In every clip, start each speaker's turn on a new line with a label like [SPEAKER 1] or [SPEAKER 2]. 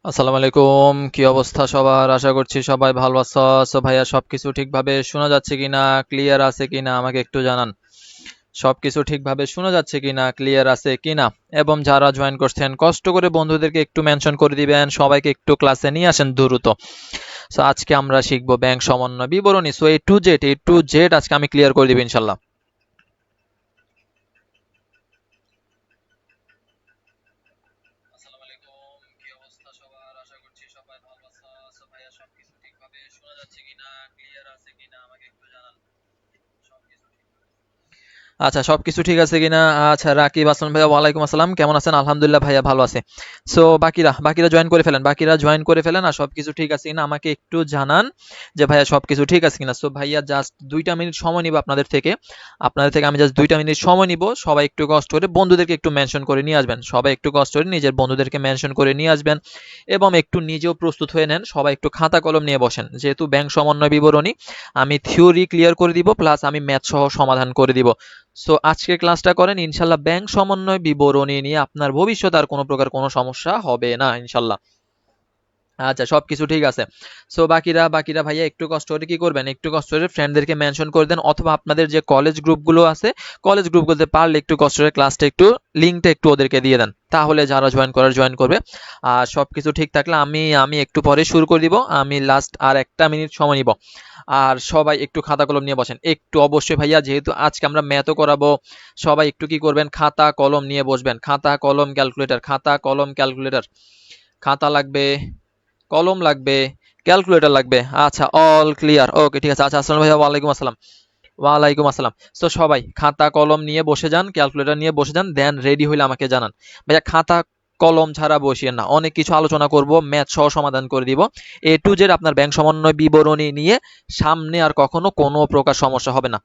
[SPEAKER 1] আসসালামু আলাইকুম, কি অবস্থা সবার? আশা করছি সবাই ভালো আছো। সো ভাইয়া, সবকিছু ঠিকভাবে শোনা যাচ্ছে কিনা, ক্লিয়ার আছে কিনা আমাকে একটু জানান। সবকিছু ঠিকভাবে শোনা যাচ্ছে কিনা, ক্লিয়ার আছে কিনা। এবং যারা জয়েন করছেন কষ্ট করে বন্ধুদেরকে একটু মেনশন করে দিবেন, সবাইকে একটু ক্লাসে নিয়ে আসেন দ্রুত। সো আজকে আমরা শিখবো ব্যাংক সমন্বয় বিবরণী। সো এ টু জেড আজকে আমি ক্লিয়ার করে দিব ইনশাল্লাহ। আসসালামু আলাইকুম, কি অবস্থা সবার? আশা করছি সবাই ভালো আছো। সো ভাইয়া, সবকিছু ঠিকভাবে শোনা যাচ্ছে কিনা, ক্লিয়ার আছে কিনা আমাকে একটু জানান। সবকিছু ঠিক আচ্ছা, সবকিছু ঠিক আছে কিনা? আচ্ছা, রাকিব আসলাম ভাইয়া, ওয়ালাইকুম আসসালাম, কেমন আছেন? আলহামদুলিল্লাহ ভাইয়া, ভালো আছে। সো বাকিরা জয়েন করে ফেলেন, আর সবকিছু ঠিক আছে কিনা আমাকে একটু জানান যে ভাইয়া সবকিছু ঠিক আছে কিনা। সো ভাইয়া, জাস্ট 2টা মিনিট সময় নিব আপনাদের থেকে আমি জাস্ট 2টা মিনিট সময় নিব। সবাই একটু কষ্ট করে বন্ধুদেরকে একটু মেনশন করে নিয়ে আসবেন, সবাই একটু কষ্ট করে নিজের বন্ধুদেরকে মেনশন করে নিয়ে আসবেন এবং একটু নিজেও প্রস্তুত হয়ে নেন। সবাই একটু খাতা কলম নিয়ে বসেন, যেহেতু ব্যাংক সমন্বয় বিবরণী আমি থিওরি ক্লিয়ার করে দিব, প্লাস আমি ম্যাথ সহ সমাধান করে দিব। সো আজকের ক্লাসটা করেন ইনশাল্লাহ, ব্যাংক সমন্বয় বিবরণী নিয়ে আপনার ভবিষ্যতে আর কোনো প্রকার কোনো সমস্যা হবে না ইনশাল্লাহ। আচ্ছা, সবকিছু ঠিক আছে। সো বাকিরা ভাইয়া একটু কষ্ট করে কি করবেন, একটু কষ্ট করে ফ্রেন্ডদেরকে মেনশন করে দেন, অথবা আপনাদের যে কলেজ গ্রুপগুলো আছে কলেজ গ্রুপগুলোতে পারলে একটু কষ্ট করে ক্লাসটা একটু লিঙ্কটা একটু ওদেরকে দিয়ে দেন, তাহলে যারা জয়েন করবে। আর সবকিছু ঠিক থাকলে আমি আমি একটু পরে শুরু করে দিব। আমি লাস্ট আর 1টা মিনিট সময় নিব। আর সবাই একটু খাতা কলম নিয়ে বসেন একটু, অবশ্যই ভাইয়া, যেহেতু আজকে আমরা ম্যাথও করাবো। সবাই একটু কি করবেন, খাতা কলম নিয়ে বসবেন। খাতা কলম ক্যালকুলেটর, খাতা কলম ক্যালকুলেটর। খাতা লাগবে, কলম লাগবে, ক্যালকুলেটর লাগবে। আচ্ছা, অল ক্লিয়ার, ওকে ঠিক আছে। আচ্ছা, আসসালাম ভাইয়া, ওয়ালাইকুম আসসালাম। ওয়ালাইকুম আসসালাম। তো সবাই খাতা কলম নিয়ে বসে যান, ক্যালকুলেটর নিয়ে বসে যান, দেন রেডি হইলে আমাকে জানান। ভাইয়া, খাতা কলম ছাড়া বসিয়েন না, অনেক কিছু আলোচনা করব, ম্যাথ সহ সমাধান করে দিব। A to Z আপনার ব্যাংক সমন্বয় বিবরণী নিয়ে সামনে আর কখনো কোনো প্রকার সমস্যা হবে না।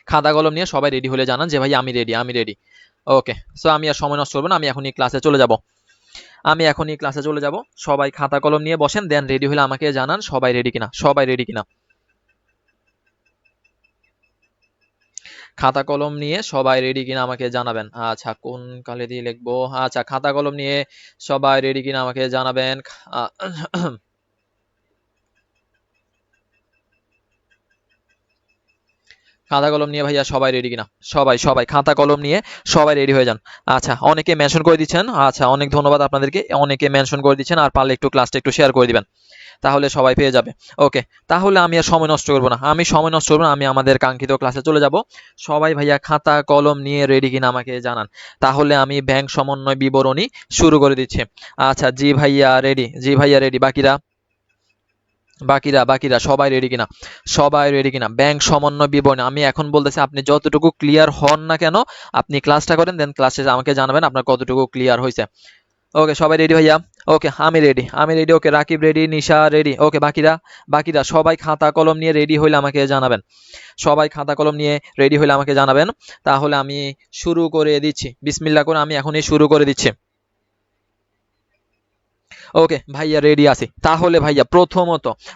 [SPEAKER 1] খাতা কলম নিয়ে সবাই রেডি হলে জানান যে ভাই আমি রেডি। ওকে। সো আমি আর সময় নষ্ট করবো না, আমি এখনই ক্লাসে চলে যাব। সবাই খাতা কলম নিয়ে বসেন, দেন রেডি হলে আমাকে জানান সবাই রেডি কিনা। খাতা কলম নিয়ে সবাই রেডি কিনা আমাকে জানাবেন। আচ্ছা, কোন কালে দিয়ে লিখবো? আচ্ছা, খাতা কলম নিয়ে সবাই রেডি কিনা আমাকে জানাবেন। আহ, খাতা কলম নিয়ে ভাইয়া সবাই রেডি কিনা? সবাই খাতা কলম নিয়ে সবাই রেডি হয়ে যান। আচ্ছা, অনেকে মেনশন করে দিচ্ছেন, আচ্ছা অনেক ধন্যবাদ আপনাদেরকে, অনেকে মেনশন করে দিচ্ছেন। আর পারলে একটু ক্লাসটা একটু শেয়ার করে দিবেন, তাহলে সবাই পেয়ে যাবে। ওকে, তাহলে আমি আর সময় নষ্ট করবো না, আমি আমাদের কাঙ্ক্ষিত ক্লাসে চলে যাব। সবাই ভাইয়া খাতা কলম নিয়ে রেডি কিনা আমাকে জানান, তাহলে আমি ব্যাংক সমন্বয় বিবরণী শুরু করে দিচ্ছি। আচ্ছা, জি ভাইয়া রেডি। বাকিরা সবাই রেডি কিনা? ব্যাংক সমন্বয় বিবরণী আমি এখন বলতেছি, আপনি যতটুকু ক্লিয়ার হন না কেন আপনি ক্লাসটা করেন, দেন ক্লাসে আমাকে জানাবেন আপনার কতটুকু ক্লিয়ার হয়েছে। ওকে, সবাই রেডি ভাইয়া? ওকে, আমি রেডি। ওকে, রাকিব রেডি, নিশা রেডি। ওকে, বাকিরা সবাই খাতা কলম নিয়ে রেডি হইলে আমাকে জানাবেন। তাহলে আমি শুরু করে দিচ্ছি, বিসমিল্লাহ করে আমি এখনই শুরু করে দিচ্ছি। ওকে ভাইয়া, রেডি আছি। তাহলে ভাইয়া,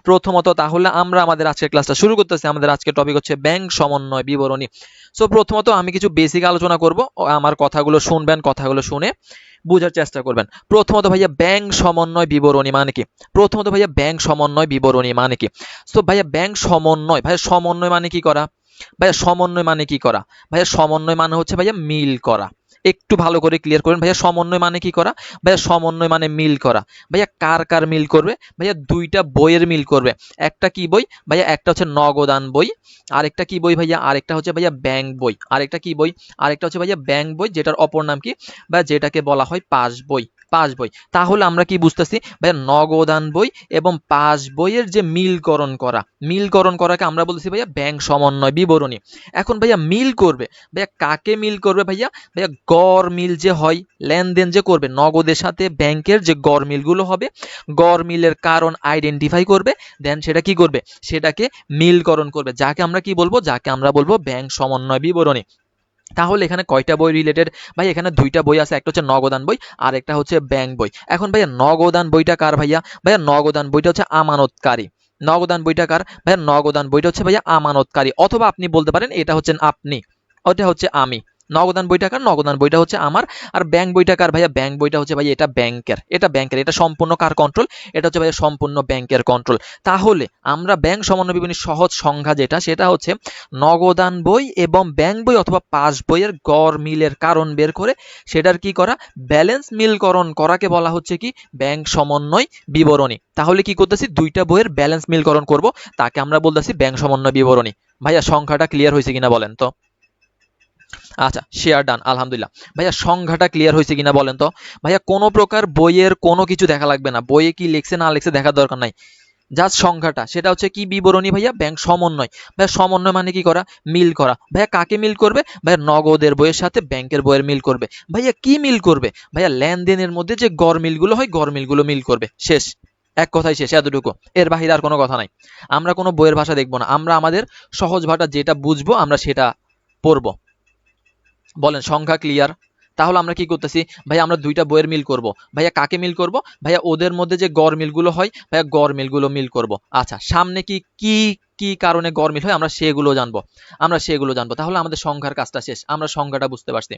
[SPEAKER 1] প্রথমত তাহলে আমরা আমাদের আজকের ক্লাসটা শুরু করতেছি। আমাদের আজকের টপিক হচ্ছে ব্যাংক সমন্বয় বিবরণী। সো প্রথমত আমি কিছু বেসিক আলোচনা করব, আমার কথাগুলো শুনবেন, কথাগুলো শুনে বুঝার চেষ্টা করবেন। প্রথমত ভাইয়া, ব্যাংক সমন্বয় বিবরণী মানে কি? সো ভাইয়া, সমন্বয় মানে কি করা? ভাইয়া, সমন্বয় মানে হচ্ছে ভাইয়া মিল করা। একটু ভালো করে ক্লিয়ার করেন ভাইয়া, সমন্বয় মানে কি করা? ভাইয়া, সমন্বয় মানে মিল করা। ভাইয়া, কার মিল করবে? ভাইয়া, 2টা বইয়ের মিল করবে। একটা কি বই ভাইয়া? একটা হচ্ছে নগদান বই। আরেকটা কি বই ভাইয়া? আরেকটা হচ্ছে ভাইয়া ব্যাংক বই। আরেকটা কি বই? আরেকটা হচ্ছে ভাইয়া ব্যাংক বই, যেটার অপর নাম কি? বা যেটাকে বলা হয় পাস বই। তাহলে আমরা কি বুঝতেছি ভাইয়া? নগদান বই এবং পাস বইয়ের যে মিলকরণকে আমরা বলতেছি ভাইয়া ব্যাংক সমন্বয় বিবরণী। এখন ভাইয়া, মিল করবে ভাইয়া, কাকে মিল করবে ভাইয়া? ভাইয়া, গড় মিল যে হয়, লেনদেন যে করবে নগদের সাথে ব্যাংকের, যে গড় মিলগুলো হবে, গড় মিলের কারণ আইডেন্টিফাই করবে, দেন সেটা কি করবে? সেটাকে মিলকরণ করবে, যাকে আমরা বলবো ব্যাংক সমন্বয় বিবরণী। তাহলে এখানে কয়টা বই রিলেটেড? ভাই, এখানে 2টা বই আছে, একটা হচ্ছে নগদান বই আর একটা হচ্ছে ব্যাংক বই। এখন ভাইয়া, নগদান বইটা কার ভাইয়া? ভাইয়া, নগদান বইটা হচ্ছে আমানতকারী। নগদান বইটা কার ভাইয়া? নগদান বইটা হচ্ছে ভাইয়া আমানতকারী, অথবা আপনি বলতে পারেন এটা হচ্ছেন আপনি, ওটা হচ্ছে আমি।
[SPEAKER 2] নগদান বইটা কার? নগদান বইটা হচ্ছে আমার। আর ব্যাংক বইটা কার? ভাইয়া ব্যাংক বইটা হচ্ছে ভাই এটা ব্যাংকের, এটা সম্পূর্ণ কার কন্ট্রোল? এটা হচ্ছে ভাইয়া সম্পূর্ণ ব্যাংকের কন্ট্রোল। তাহলে আমরা ব্যাংক সমন্বয় বিবরণীর সহজ সংজ্ঞা যেটা, সেটা হচ্ছে নগদান বই এবং ব্যাংক বই অথবা পাস বইয়ের গড় মিলের কারণ বের করে সেটার কি করা? ব্যালেন্স মিলকরণ করাকে বলা হচ্ছে কি? ব্যাংক সমন্বয় বিবরণী। তাহলে কি করতেছি? দুইটা বইয়ের ব্যালেন্স মিলকরণ করব, তাকে আমরা বলতেছি ব্যাংক সমন্বয় বিবরণী। ভাইয়া সংখ্যাটা ক্লিয়ার হয়েছে কিনা বলেন তো? আচ্ছা, শেয়ার ডান, আলহামদুলিল্লাহ। ভাইয়া সংখ্যাটা ক্লিয়ার হয়েছে কিনা বলেন তো? ভাইয়া কোনো প্রকার বইয়ের কোনো কিছু দেখা লাগবে না, বইয়ে কি লিখছে না লিখছে দেখার দরকার নাই, জাস্ট সংখ্যাটা, সেটা হচ্ছে কি বিবরণী ভাইয়া? ব্যাংক সমন্বয়। ভাইয়া সমন্বয় মানে কি করা? মিল করা। ভাইয়া কাকে মিল করবে? ভাইয়া নগদের বইয়ের সাথে ব্যাংকের বইয়ের মিল করবে। ভাইয়া কি মিল করবে? ভাইয়া লেনদেনের মধ্যে যে গড় মিলগুলো হয়, গড় মিলগুলো মিল করবে। শেষ, এক কথাই শেষ, এতটুকু, এর বাহিরে আর কোনো কথা নাই। আমরা কোনো বইয়ের ভাষা দেখবো না, আমরা আমাদের সহজ ভাষা যেটা বুঝবো আমরা সেটা পড়বো। বলেন সংখ্যা ক্লিয়ার? তাহলে আমরা কি করতেছি? ভাইয়া আমরা দুইটা বইয়ের মিল করব। ভাইয়া কাকে মিল করব? ভাইয়া ওদের মধ্যে যে গড় মিলগুলো হয়, ভাইয়া গড় মিলগুলো মিল করব। আচ্ছা, সামনে কি কি কি কারণে গড় মিল হয় আমরা সেগুলো জানবো। তাহলে আমাদের সংখ্যার কাজটা শেষ, আমরা সংখ্যাটা বুঝতে পারছি।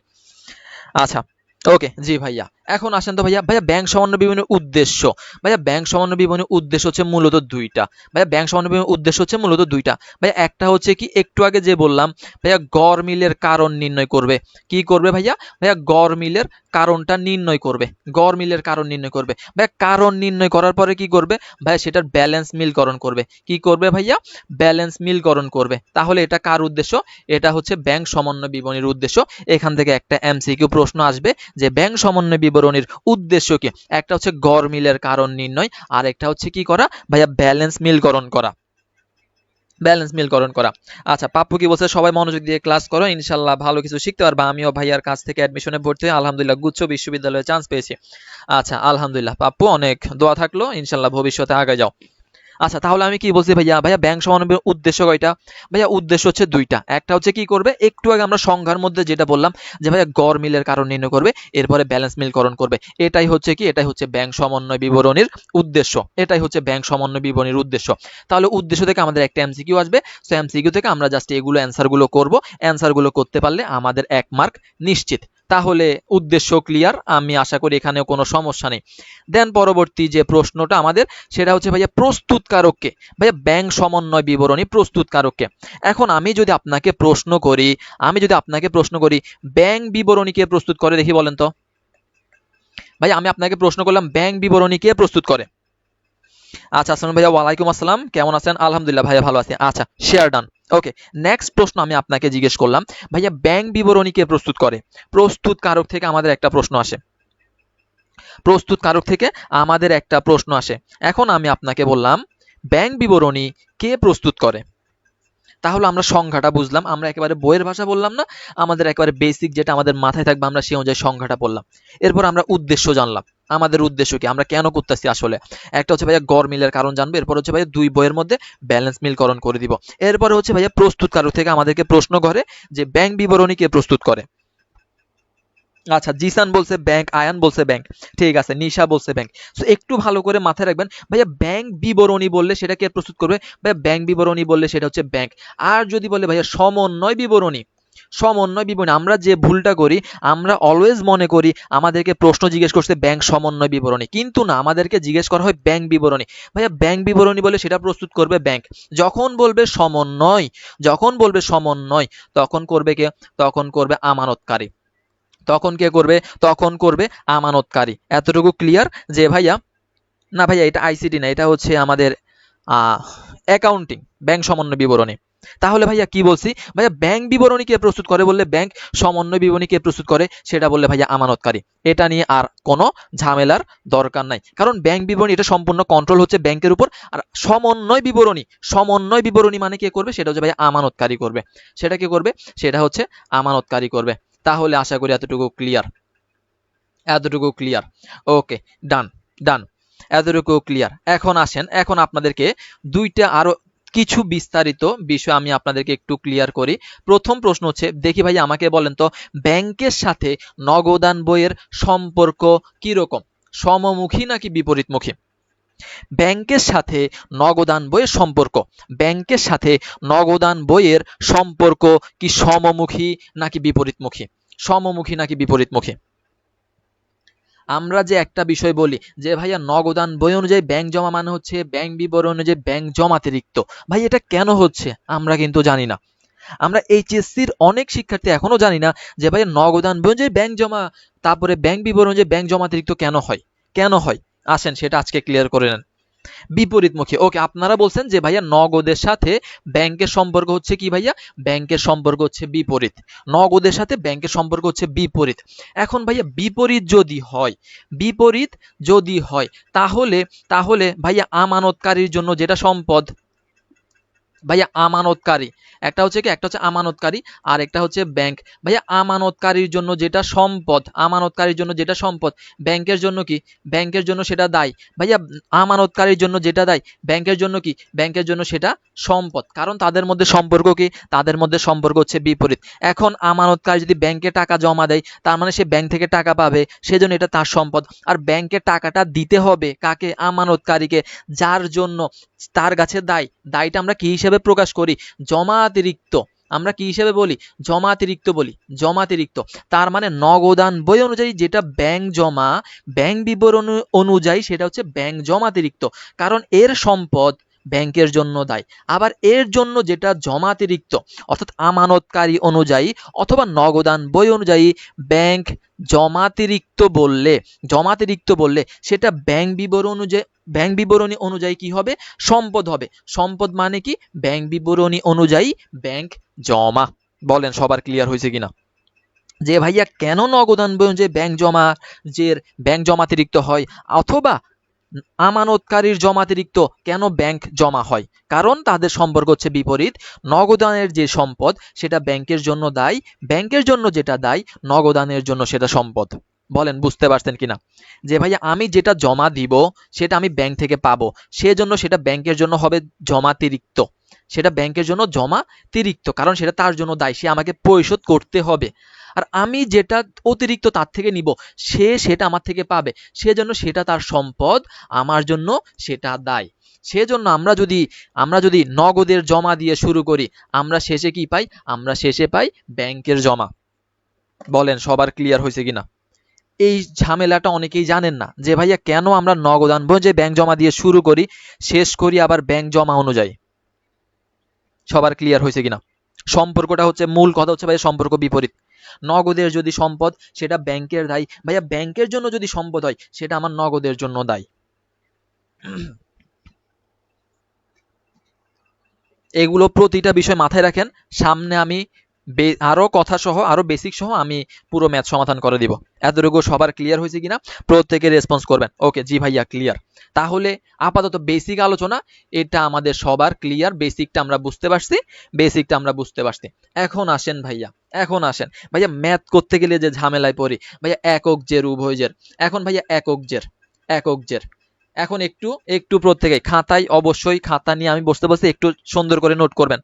[SPEAKER 2] আচ্ছা, ওকে, জি ভাইয়া। এখন আসেন তো ভাইয়া, ব্যাংক সমন্বয় বিবরণীর উদ্দেশ্য। ভাইয়া ব্যাংক সমন্বয় বিবরণীর উদ্দেশ্য হচ্ছে মূলত দুইটা। ভাইয়া ব্যাংক সমন্বয় বিবরণীর উদ্দেশ্য হচ্ছে মূলত দুইটা। ভাইয়া একটা হচ্ছে কি, একটু আগে যে বললাম, ভাইয়া গড় মিলের কারণ নির্ণয় করবে। কি করবে ভাইয়া? ভাইয়া গড় মিলের কারণটা নির্ণয় করবে, গড় মিলের কারণ নির্ণয় করবে। ভাইয়া কারণ নির্ণয় করার পরে কি করবে? ভাইয়া সেটার ব্যালেন্স মিলকরণ করবে। কি করবে ভাইয়া? ব্যালেন্স মিলকরণ করবে। তাহলে এটা কার উদ্দেশ্য? এটা হচ্ছে ব্যাংক সমন্বয় বিবরণীর উদ্দেশ্য। এখান থেকে একটা এমসিকিউ প্রশ্ন আসবে যে ব্যাংক সমন্বয় বিবরণীর উদ্দেশ্য কি? একটা হচ্ছে গড় মিলের কারণ নির্ণয়, আর একটা হচ্ছে কি করা ভাইয়া? ব্যালেন্স মিলকরণ করা, ব্যালেন্স মিলকরণ করা। আচ্ছা, পাপ্পু কি বলছে? সবাই মনোযোগ দিয়ে ক্লাস করো, ইনশাল্লাহ ভালো কিছু শিখতে পারবা। আমিও ভাইয়ার কাছ থেকে অ্যাডমিশনে ভর্তি হয়ে আলহামদুলিল্লাহ গুচ্ছ বিশ্ববিদ্যালয়ে চান্স পেয়েছি। আচ্ছা, আলহামদুলিল্লাহ পাপ্পু, অনেক দোয়া থাকলো, ইনশাল্লাহ ভবিষ্যতে আগে যাও। আচ্ছা, তাহলে আমি কি বলছি ভাইয়া? ব্যাংক সমন্বয়ের উদ্দেশ্য কয়টা? ভাইয়া উদ্দেশ্য হচ্ছে দুইটা। একটা হচ্ছে কি করবে? একটু আগে আমরা সংখ্যার মধ্যে যেটা বললাম যে ভাইয়া গড় মিলের কারণ নির্ণয় করবে, এরপরে ব্যালেন্স মিলকরণ করবে। এটাই হচ্ছে কি? এটাই হচ্ছে ব্যাংক সমন্বয় বিবরণীর উদ্দেশ্য। এটাই হচ্ছে ব্যাংক সমন্বয় বিবরণীর উদ্দেশ্য। তাহলে উদ্দেশ্য থেকে আমাদের একটা এমসিকিউ আসবে, সো এমসিকিউ থেকে আমরা জাস্ট এগুলো অ্যান্সারগুলো করব। অ্যান্সারগুলো করতে পারলে আমাদের 1 মার্ক নিশ্চিত। তাহলে উদ্দেশ্য ক্লিয়ার, আমি আশা করি এখানেও কোনো সমস্যা নেই। দেন পরবর্তী যে প্রশ্নটা আমাদের, সেটা হচ্ছে ভাইয়া প্রস্তুতকারককে। ভাইয়া ব্যাংক সমন্বয় বিবরণী প্রস্তুতকারককে। এখন আমি যদি আপনাকে প্রশ্ন করি ব্যাংক বিবরণী কে প্রস্তুত করে, দেখি বলেন তো। ভাই আমি আপনাকে প্রশ্ন করলাম ব্যাংক বিবরণী কে প্রস্তুত করে? আচ্ছা, আসসালাম ভাইয়া, ওয়ালাইকুম আসসালাম, কেমন আছেন? আলহামদুলিল্লাহ ভাইয়া, ভালো আছি। আচ্ছা, শেয়ার ডান। ওকে, নেক্সট প্রশ্ন আমি আপনাকে জিজ্ঞেস করলাম, ভাইয়া ব্যাংক বিবরণী কে প্রস্তুত করে? প্রস্তুতকারক থেকে আমাদের একটা প্রশ্ন আসে, এখন আমি আপনাকে বললাম ব্যাংক বিবরণী কে প্রস্তুত করে? তাহলে আমরা সংখ্যাটা বুঝলাম, আমরা একেবারে বইয়ের ভাষা বললাম না, আমাদের একেবারে বেসিক যেটা আমাদের মাথায় থাকবে আমরা সেই অনুযায়ী সংখ্যাটা বললাম। এরপর আমরা উদ্দেশ্য জানলাম, আমাদের উদ্দেশ্য কি, আমরা কেন করতেছি আসলে। একটা হচ্ছে ভাইয়া গড় মিলের কারণ জানবো, এরপর হচ্ছে ভাইয়া দুই বইয়ের মধ্যে ব্যালেন্স মিলকরণ করে দিব। এরপরে হচ্ছে ভাইয়া প্রস্তুতকারক থেকে আমাদেরকে প্রশ্ন করে যে ব্যাংক বিবরণী কে প্রস্তুত করে। আচ্ছা, জিসান বলছে ব্যাংক, আয়ান বলছে ব্যাংক, ঠিক আছে, নিশা বলছে ব্যাংক। সো একটু ভালো করে মাথায় রাখবেন, ভাইয়া ব্যাংক বিবরণী বললে সেটা কে প্রস্তুত করবে? ভাইয়া ব্যাংক বিবরণী বললে সেটা হচ্ছে ব্যাংক। আর যদি বলে ভাইয়া সমন্বয় বিবরণী, আমরা যে ভুলটা করি, আমরা অলওয়েজ মনে করি আমাদেরকে প্রশ্ন জিজ্ঞেস করছে ব্যাংক সমন্বয় বিবরণী, কিন্তু না, আমাদেরকে জিজ্ঞেস করা হয় ব্যাংক বিবরণী। ভাইয়া ব্যাংক বিবরণী বলে সেটা প্রস্তুত করবে ব্যাংক। যখন বলবে সমন্বয় তখন করবে কে? তখন করবে আমানতকারী। তখন করবে আমানতকারী। এতটুকু ক্লিয়ার? যে ভাইয়া, না ভাইয়া এটা আইসিটি না, এটা হচ্ছে আমাদের অ্যাকাউন্টিং, ব্যাংক সমন্বয় বিবরণী। তাহলে ভাইয়া কি বলছি? ভাইয়া ব্যাংক বিবরণী কে প্রস্তুত করে বললে ব্যাংক, সমন্বয় বিবরণী কে প্রস্তুত করে সেটা বললে ভাইয়া আমানতকারী। এটা নিয়ে আর কোনো ঝামেলার দরকার নাই, কারণ ব্যাংক বিবরণী এটা সম্পূর্ণ কন্ট্রোল হচ্ছে ব্যাংকের উপর। আর সমন্বয় বিবরণী মানে কে করবে? সেটা হচ্ছে ভাইয়া আমানতকারী করবে। সেটা কি করবে? সেটা হচ্ছে আমানতকারী করবে। তাহলে আশা করি এতটুকু ক্লিয়ার। ওকে, ডান ডান, এতটুকু ক্লিয়ার। এখন আসেন, এখন আপনাদেরকে দুইটা আরো কিছু বিস্তারিত বিষয় আমি আপনাদেরকে একটু ক্লিয়ার করি। প্রথম প্রশ্ন হচ্ছে, দেখি ভাই আমাকে বলেন তো, ব্যাংকের সাথে নগদান বইয়ের সম্পর্ক কি রকম? সমমুখী নাকি বিপরীতমুখী? ব্যাংকের সাথে নগদান বইয়ের সম্পর্ক কি সমমুখী নাকি বিপরীতমুখী? সমমুখী নাকি বিপরীতমুখী? আমরা যে একটা বিষয় বলি যে ভাইয়া নগদান বই অনুযায়ী ব্যাংক জমা মানে হচ্ছে ব্যাংক বিবরণ অনুযায়ী ব্যাংক জমাতিরিক্ত। ভাই এটা কেন হচ্ছে আমরা কিন্তু জানি না। আমরা এইচএসসির অনেক শিক্ষার্থী এখনো জানি না যে ভাই নগদান বই অনুযায়ী ব্যাংক জমা তারপরে ব্যাংক বিবরণ অনুযায়ী ব্যাংক জমাতিরিক্ত কেন হয়, কেন হয়? আসেন সেটা আজকে ক্লিয়ার করে নেন। বিপরীতমুখী, ওকে, আপনারা বলছেন যে ভাইয়া নগদের সাথে ব্যাংকের সম্পর্ক হচ্ছে কি ভাইয়া? ব্যাংকের সম্পর্ক হচ্ছে বিপরীত। নগদের সাথে ব্যাংকের সম্পর্ক হচ্ছে বিপরীত। এখন ভাইয়া বিপরীত যদি হয়, বিপরীত যদি হয় তাহলে তাহলে ভাইয়া আমানতকারীর জন্য যেটা সম্পদ, ভাইয়া আমানতকারী, একটা হচ্ছে কি, একটা হচ্ছে আমানতকারী আর একটা হচ্ছে ব্যাংক। ভাইয়া আমানতকারীর জন্য যেটা সম্পদ, আমানতকারীর জন্য যেটা সম্পদ, ব্যাংকের জন্য কি? ব্যাংকের জন্য সেটা দায়। ভাইয়া আমানতকারীর জন্য যেটা দায়, ব্যাংকের জন্য কি? ব্যাংকের জন্য সেটা সম্পদ। কারণ তাদের মধ্যে সম্পর্ক কি? তাদের মধ্যে সম্পর্ক হচ্ছে বিপরীত। এখন আমানতকারী যদি ব্যাংকে টাকা জমা দেয় তার মানে সে ব্যাংক থেকে টাকা পাবে, সেজন্য এটা তার সম্পদ। আর ব্যাংকে টাকাটা দিতে হবে কাকে? আমানতকারীকে, যার জন্য তার কাছে দায়। দায়টা আমরা কি হিসেবে প্রকাশ করি? জমাতিরিক্ত। আমরা কি হিসেবে বলি? জমাতিরিক্ত বলি, জমাতিরিক্ত। তার মানে নগদান বই অনুযায়ী যেটা ব্যাংক জমা, ব্যাংক বিবরণ অনুযায়ী সেটা হচ্ছে ব্যাংক জমাতিরিক্ত, কারণ এর সম্পদ ব্যাংকের জন্য দায়। আবার এর জন্য যেটা জমাতিরিক্ত অর্থাৎ আমানতকারী অনুযায়ী অথবা নগদান বই অনুযায়ী ব্যাংক জমাতিরিক্ত বললে, জমাতিরিক্ত বললে সেটা ব্যাংক বিবরণ অনুযায়ী, ব্যাংক বিবরণী অনুযায়ী কি হবে? সম্পদ হবে। সম্পদ মানে কি? ব্যাংক বিবরণী অনুযায়ী ব্যাংক জমা। বলেন সবার ক্লিয়ার হয়েছে কিনা যে ভাইয়া কেন নগদান বই অনুযায়ী ব্যাংক জমা যে ব্যাংক জমাতিরিক্ত হয় অথবা আমানতকারীর জমাতিরিক্ত কেন ব্যাংক জমা হয়? কারণ তাদের সম্পর্ক হচ্ছে বিপরীত। নগদানের যে সম্পদ সেটা ব্যাংকের জন্য দায়ী, ব্যাংকের জন্য যেটা দায়ী নগদানের জন্য সেটা সম্পদ। বলেন বুঝতে পারছেন কিনা যে ভাইয়া আমি যেটা জমা দিব সেটা আমি ব্যাংক থেকে পাবো, সেজন্য সেটা ব্যাংকের জন্য হবে জমাতিরিক্ত। সেটা ব্যাংকের জন্য জমাতিরিক্ত কারণ সেটা তার জন্য দায়ী, সে আমাকে পরিশোধ করতে হবে। আর আমি যেটা অতিরিক্ত তার থেকে নিব সে সেটা আমার থেকে পাবে, সেজন্য সেটা তার সম্পদ, আমার জন্য সেটা দায়। সেজন্য আমরা যদি নগদের জমা দিয়ে শুরু করি আমরা শেষে কি পাই? আমরা শেষে পাই ব্যাংকের জমা। বলেন সবার ক্লিয়ার হয়েছে কিনা? এই ঝামেলাটা অনেকেই জানেন না যে ভাইয়া কেন আমরা নগদান যে ব্যাংক জমা দিয়ে শুরু করি শেষ করি আবার ব্যাংক জমা অনুযায়ী। সবার ক্লিয়ার হয়েছে কিনা? সম্পর্কটা হচ্ছে, মূল কথা হচ্ছে ভাইয়া সম্পর্ক বিপরীত। নগদের যদি সম্পদ সেটা ব্যাংকের দায়ী, ভাইয়া ব্যাংকের জন্য যদি সম্পদ হয় সেটা আমার নগদের জন্য দায়ী। এগুলো প্রতিটা বিষয় মাথায় রাখেন। সামনে আমি আরো কথা সহ আরো বেসিক সহ আমি পুরো ম্যাথ সমাধান করে দিব। এতটুকু সবার ক্লিয়ার হয়েছে কিনা প্রত্যেকে রেসপন্স করবেন। ওকে জি ভাইয়া ক্লিয়ার। তাহলে আপাতত বেসিক আলোচনা এটা আমাদের সবার ক্লিয়ার। বেসিকটা আমরা বুঝতে পারছি, বেসিকটা আমরা বুঝতে পারছি। এখন আসেন ভাইয়া, এখন আসেন ভাইয়া ম্যাথ করতে গেলে যে ঝামেলায় পড়ি ভাইয়া, একক জের উভয় জের। এখন ভাইয়া একক জের, একক জের এখন একটু একটু প্রত্যেকে খাতায়, অবশ্যই খাতা নিয়ে আমি বসতে বসতে একটু সুন্দর করে নোট করবেন।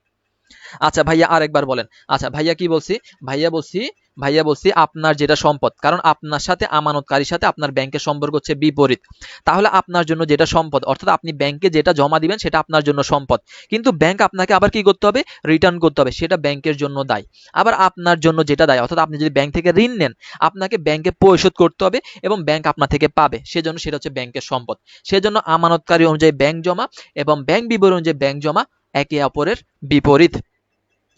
[SPEAKER 2] আচ্ছা ভাইয়া আরেকবার বলেন। আচ্ছা ভাইয়া কি বলছি? ভাইয়া বলছি আপনার যেটা সম্পদ, কারণ আপনার সাথে আমানতকারীর সাথে আপনার ব্যাংকের সম্পর্ক হচ্ছে বিপরীত। তাহলে আপনার জন্য যেটা সম্পদ অর্থাৎ আপনি ব্যাংকে যেটা জমা দিবেন সেটা আপনার জন্য সম্পদ, কিন্তু ব্যাংক আপনাকে আবার কি করতে হবে? রিটার্ন করতে হবে, সেটা ব্যাংকের জন্য দায়। আবার আপনার জন্য যেটা দায় অর্থাৎ আপনি যদি ব্যাংক থেকে ঋণ নেন আপনাকে ব্যাংকে পরিশোধ করতে হবে এবং ব্যাংক আপনার থেকে পাবে, সেজন্য সেটা হচ্ছে ব্যাংকের সম্পদ। সেজন্য আমানতকারী অনুযায়ী ব্যাংক জমা এবং ব্যাংক বিবরণ অনুযায়ী ব্যাংক জমা একে অপরের বিপরীত।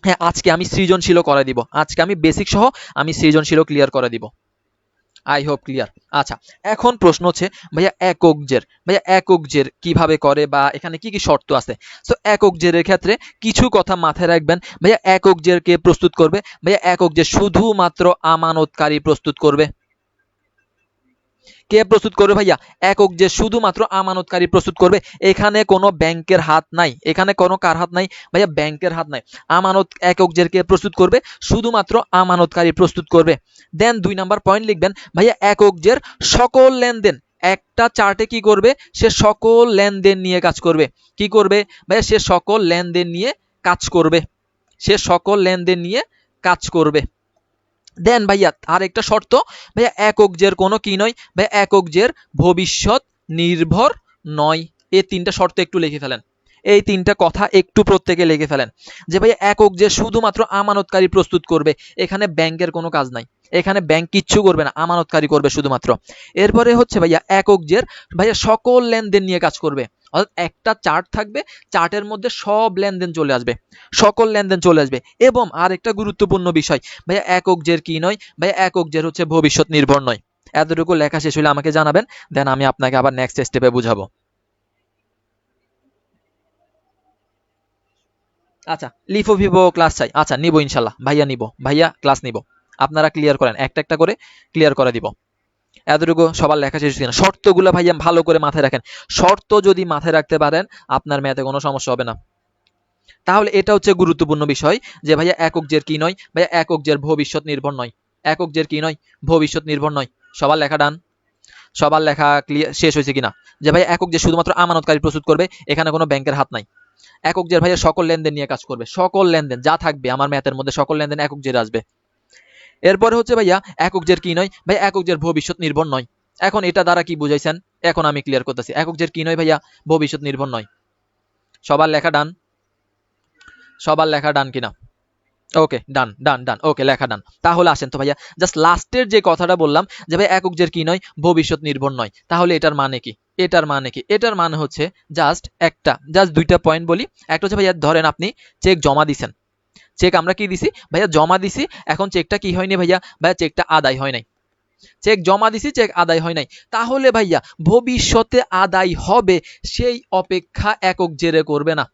[SPEAKER 2] হ্যাঁ আজকে আমি সৃজনশীল করে দিব, আজকে আমি বেসিক সহ আমি সৃজনশীল ক্লিয়ার করে দিব। I hope clear. আচ্ছা এখন প্রশ্ন হচ্ছে ভাইয়া একক জের কিভাবে করে বা এখানে কি কি শর্ত আছে? সো একক জেরের ক্ষেত্রে কিছু কথা মাথায় রাখবেন। ভাইয়া একক জের কে প্রস্তুত করবে? ভাইয়া একক জের শুধুমাত্র আমানতকারী প্রস্তুত করবে। কে প্রস্তুত করবে ভাইয়া? একক যে শুধুমাত্র আমানতকারী প্রস্তুত করবে। এখানে কোনো ব্যাংকের হাত নাই, এখানে কোনো কার হাত নাই ভাইয়া? ব্যাংকের হাত নাই। আমানত একক যে কে প্রস্তুত করবে? শুধুমাত্র আমানতকারী প্রস্তুত করবে। দেন 2 নাম্বার পয়েন্ট লিখবেন ভাইয়া একক জের সকল লেনদেন, একটা চার্টে কি করবে? সে সকল লেনদেন নিয়ে কাজ করবে। কি করবে ভাইয়া? সে সকল লেনদেন নিয়ে কাজ করবে, সে সকল লেনদেন নিয়ে কাজ করবে। দেন ভাইয়া আরেকটা শর্ত, ভাইয়া একক জের কোনো কি নয়? ভাইয়া একক জের ভবিষ্যৎ নির্ভর নয়। এই তিনটা শর্ত একটু লিখে ফেলেন, এই তিনটা কথা একটু প্রত্যেকে লিখে ফেলেন যে ভাইয়া একক যে শুধুমাত্র আমানতকারী প্রস্তুত করবে, এখানে ব্যাংকের কোনো কাজ নাই, এখানে ব্যাংক কিচ্ছু করবে না, আমানতকারী করবে শুধুমাত্র। এরপরে হচ্ছে ভাইয়া একক জের ভাইয়া সকল লেনদেন নিয়ে কাজ করবে, অর্থাৎ একটা চার্ট থাকবে, চার্টের মধ্যে সব লেনদেন চলে আসবে, সকল লেনদেন চলে আসবে। এবং আর একটা গুরুত্বপূর্ণ বিষয় ভাইয়া একক জের কি নয়, ভাইয়া একক জের হচ্ছে ভবিষ্যৎ নির্ভর নয়। এতটুকু লেখা শেষ হলে আমাকে জানাবেন, দেন আমি আপনাকে আবার নেক্সট স্টেপে বুঝাবো। আচ্ছা, লিফো ভিভো ক্লাস চাই, আচ্ছা নিব ইনশাল্লাহ ভাইয়া, নিব ভাইয়া, ক্লাস নিব। আপনারা ক্লিয়ার করেন, একটা একটা করে ক্লিয়ার করে দিব। এতটুকু সবার লেখা শেষ হচ্ছে না। শর্তগুলো ভাইয়া ভালো করে মাথায় রাখেন, শর্ত যদি মাথায় রাখতে পারেন আপনার ম্যাথে কোনো সমস্যা হবে না। তাহলে এটা হচ্ছে গুরুত্বপূর্ণ বিষয় যে ভাইয়া একক জের কি নয়, ভাইয়া একক জের ভবিষ্যৎ নির্ভর নয়, একক জের কি নয়, ভবিষ্যৎ নির্ভর নয়। সবার লেখা ডান, সবার লেখা ক্লিয়ার শেষ হয়েছে কিনা? যে ভাইয়া একক যে শুধুমাত্র আমানতকারী প্রস্তুত করবে, এখানে কোনো ব্যাংকের হাত নাই। একক জের ভাইয়া সকল লেনদেন নিয়ে কাজ করবে, সকল লেনদেন যা থাকবে আমার ম্যাথের মধ্যে সকল লেনদেন একক জের আসবে। এরপরে হচ্ছে ভাইয়া একক জের কি নয়, ভাই একক জের ভবিষ্যৎ নির্ভর নয়। এখন এটা দ্বারা কি বুঝাইছেন এখন আমি ক্লিয়ার করতেছি। একক জের কি নয় ভাইয়া, ভবিষ্যৎ নির্ভর নয়। সবার লেখা ডান, সবার লেখা ডান কিনা? ওকে, ডান ডান ডান, ওকে লেখা ডান। তাহলে আসেন তো ভাইয়া, জাস্ট লাস্টের যে কথাটা বললাম যে ভাই একক জের কি নয়, ভবিষ্যৎ নির্ভর নয়, তাহলে এটার মানে কি? এটার মানে কি? এটার মানে হচ্ছে জাস্ট দুইটা পয়েন্ট বলি। একটা হচ্ছে ভাইয়া ধরেন আপনি চেক জমা দিছেন, চেক আমরা কি দিছি ভাইয়া, জমা দিছি। এখন চেকটা কি হয়নি ভাইয়া, ভাইয়া চেকটা আদায় হয় নাই। চেক জমা দিছি, চেক আদায় হয় নাই, তাহলে ভাইয়া ভবিষ্যতে আদায় হবে সেই অপেক্ষা একক জেরে করবে না,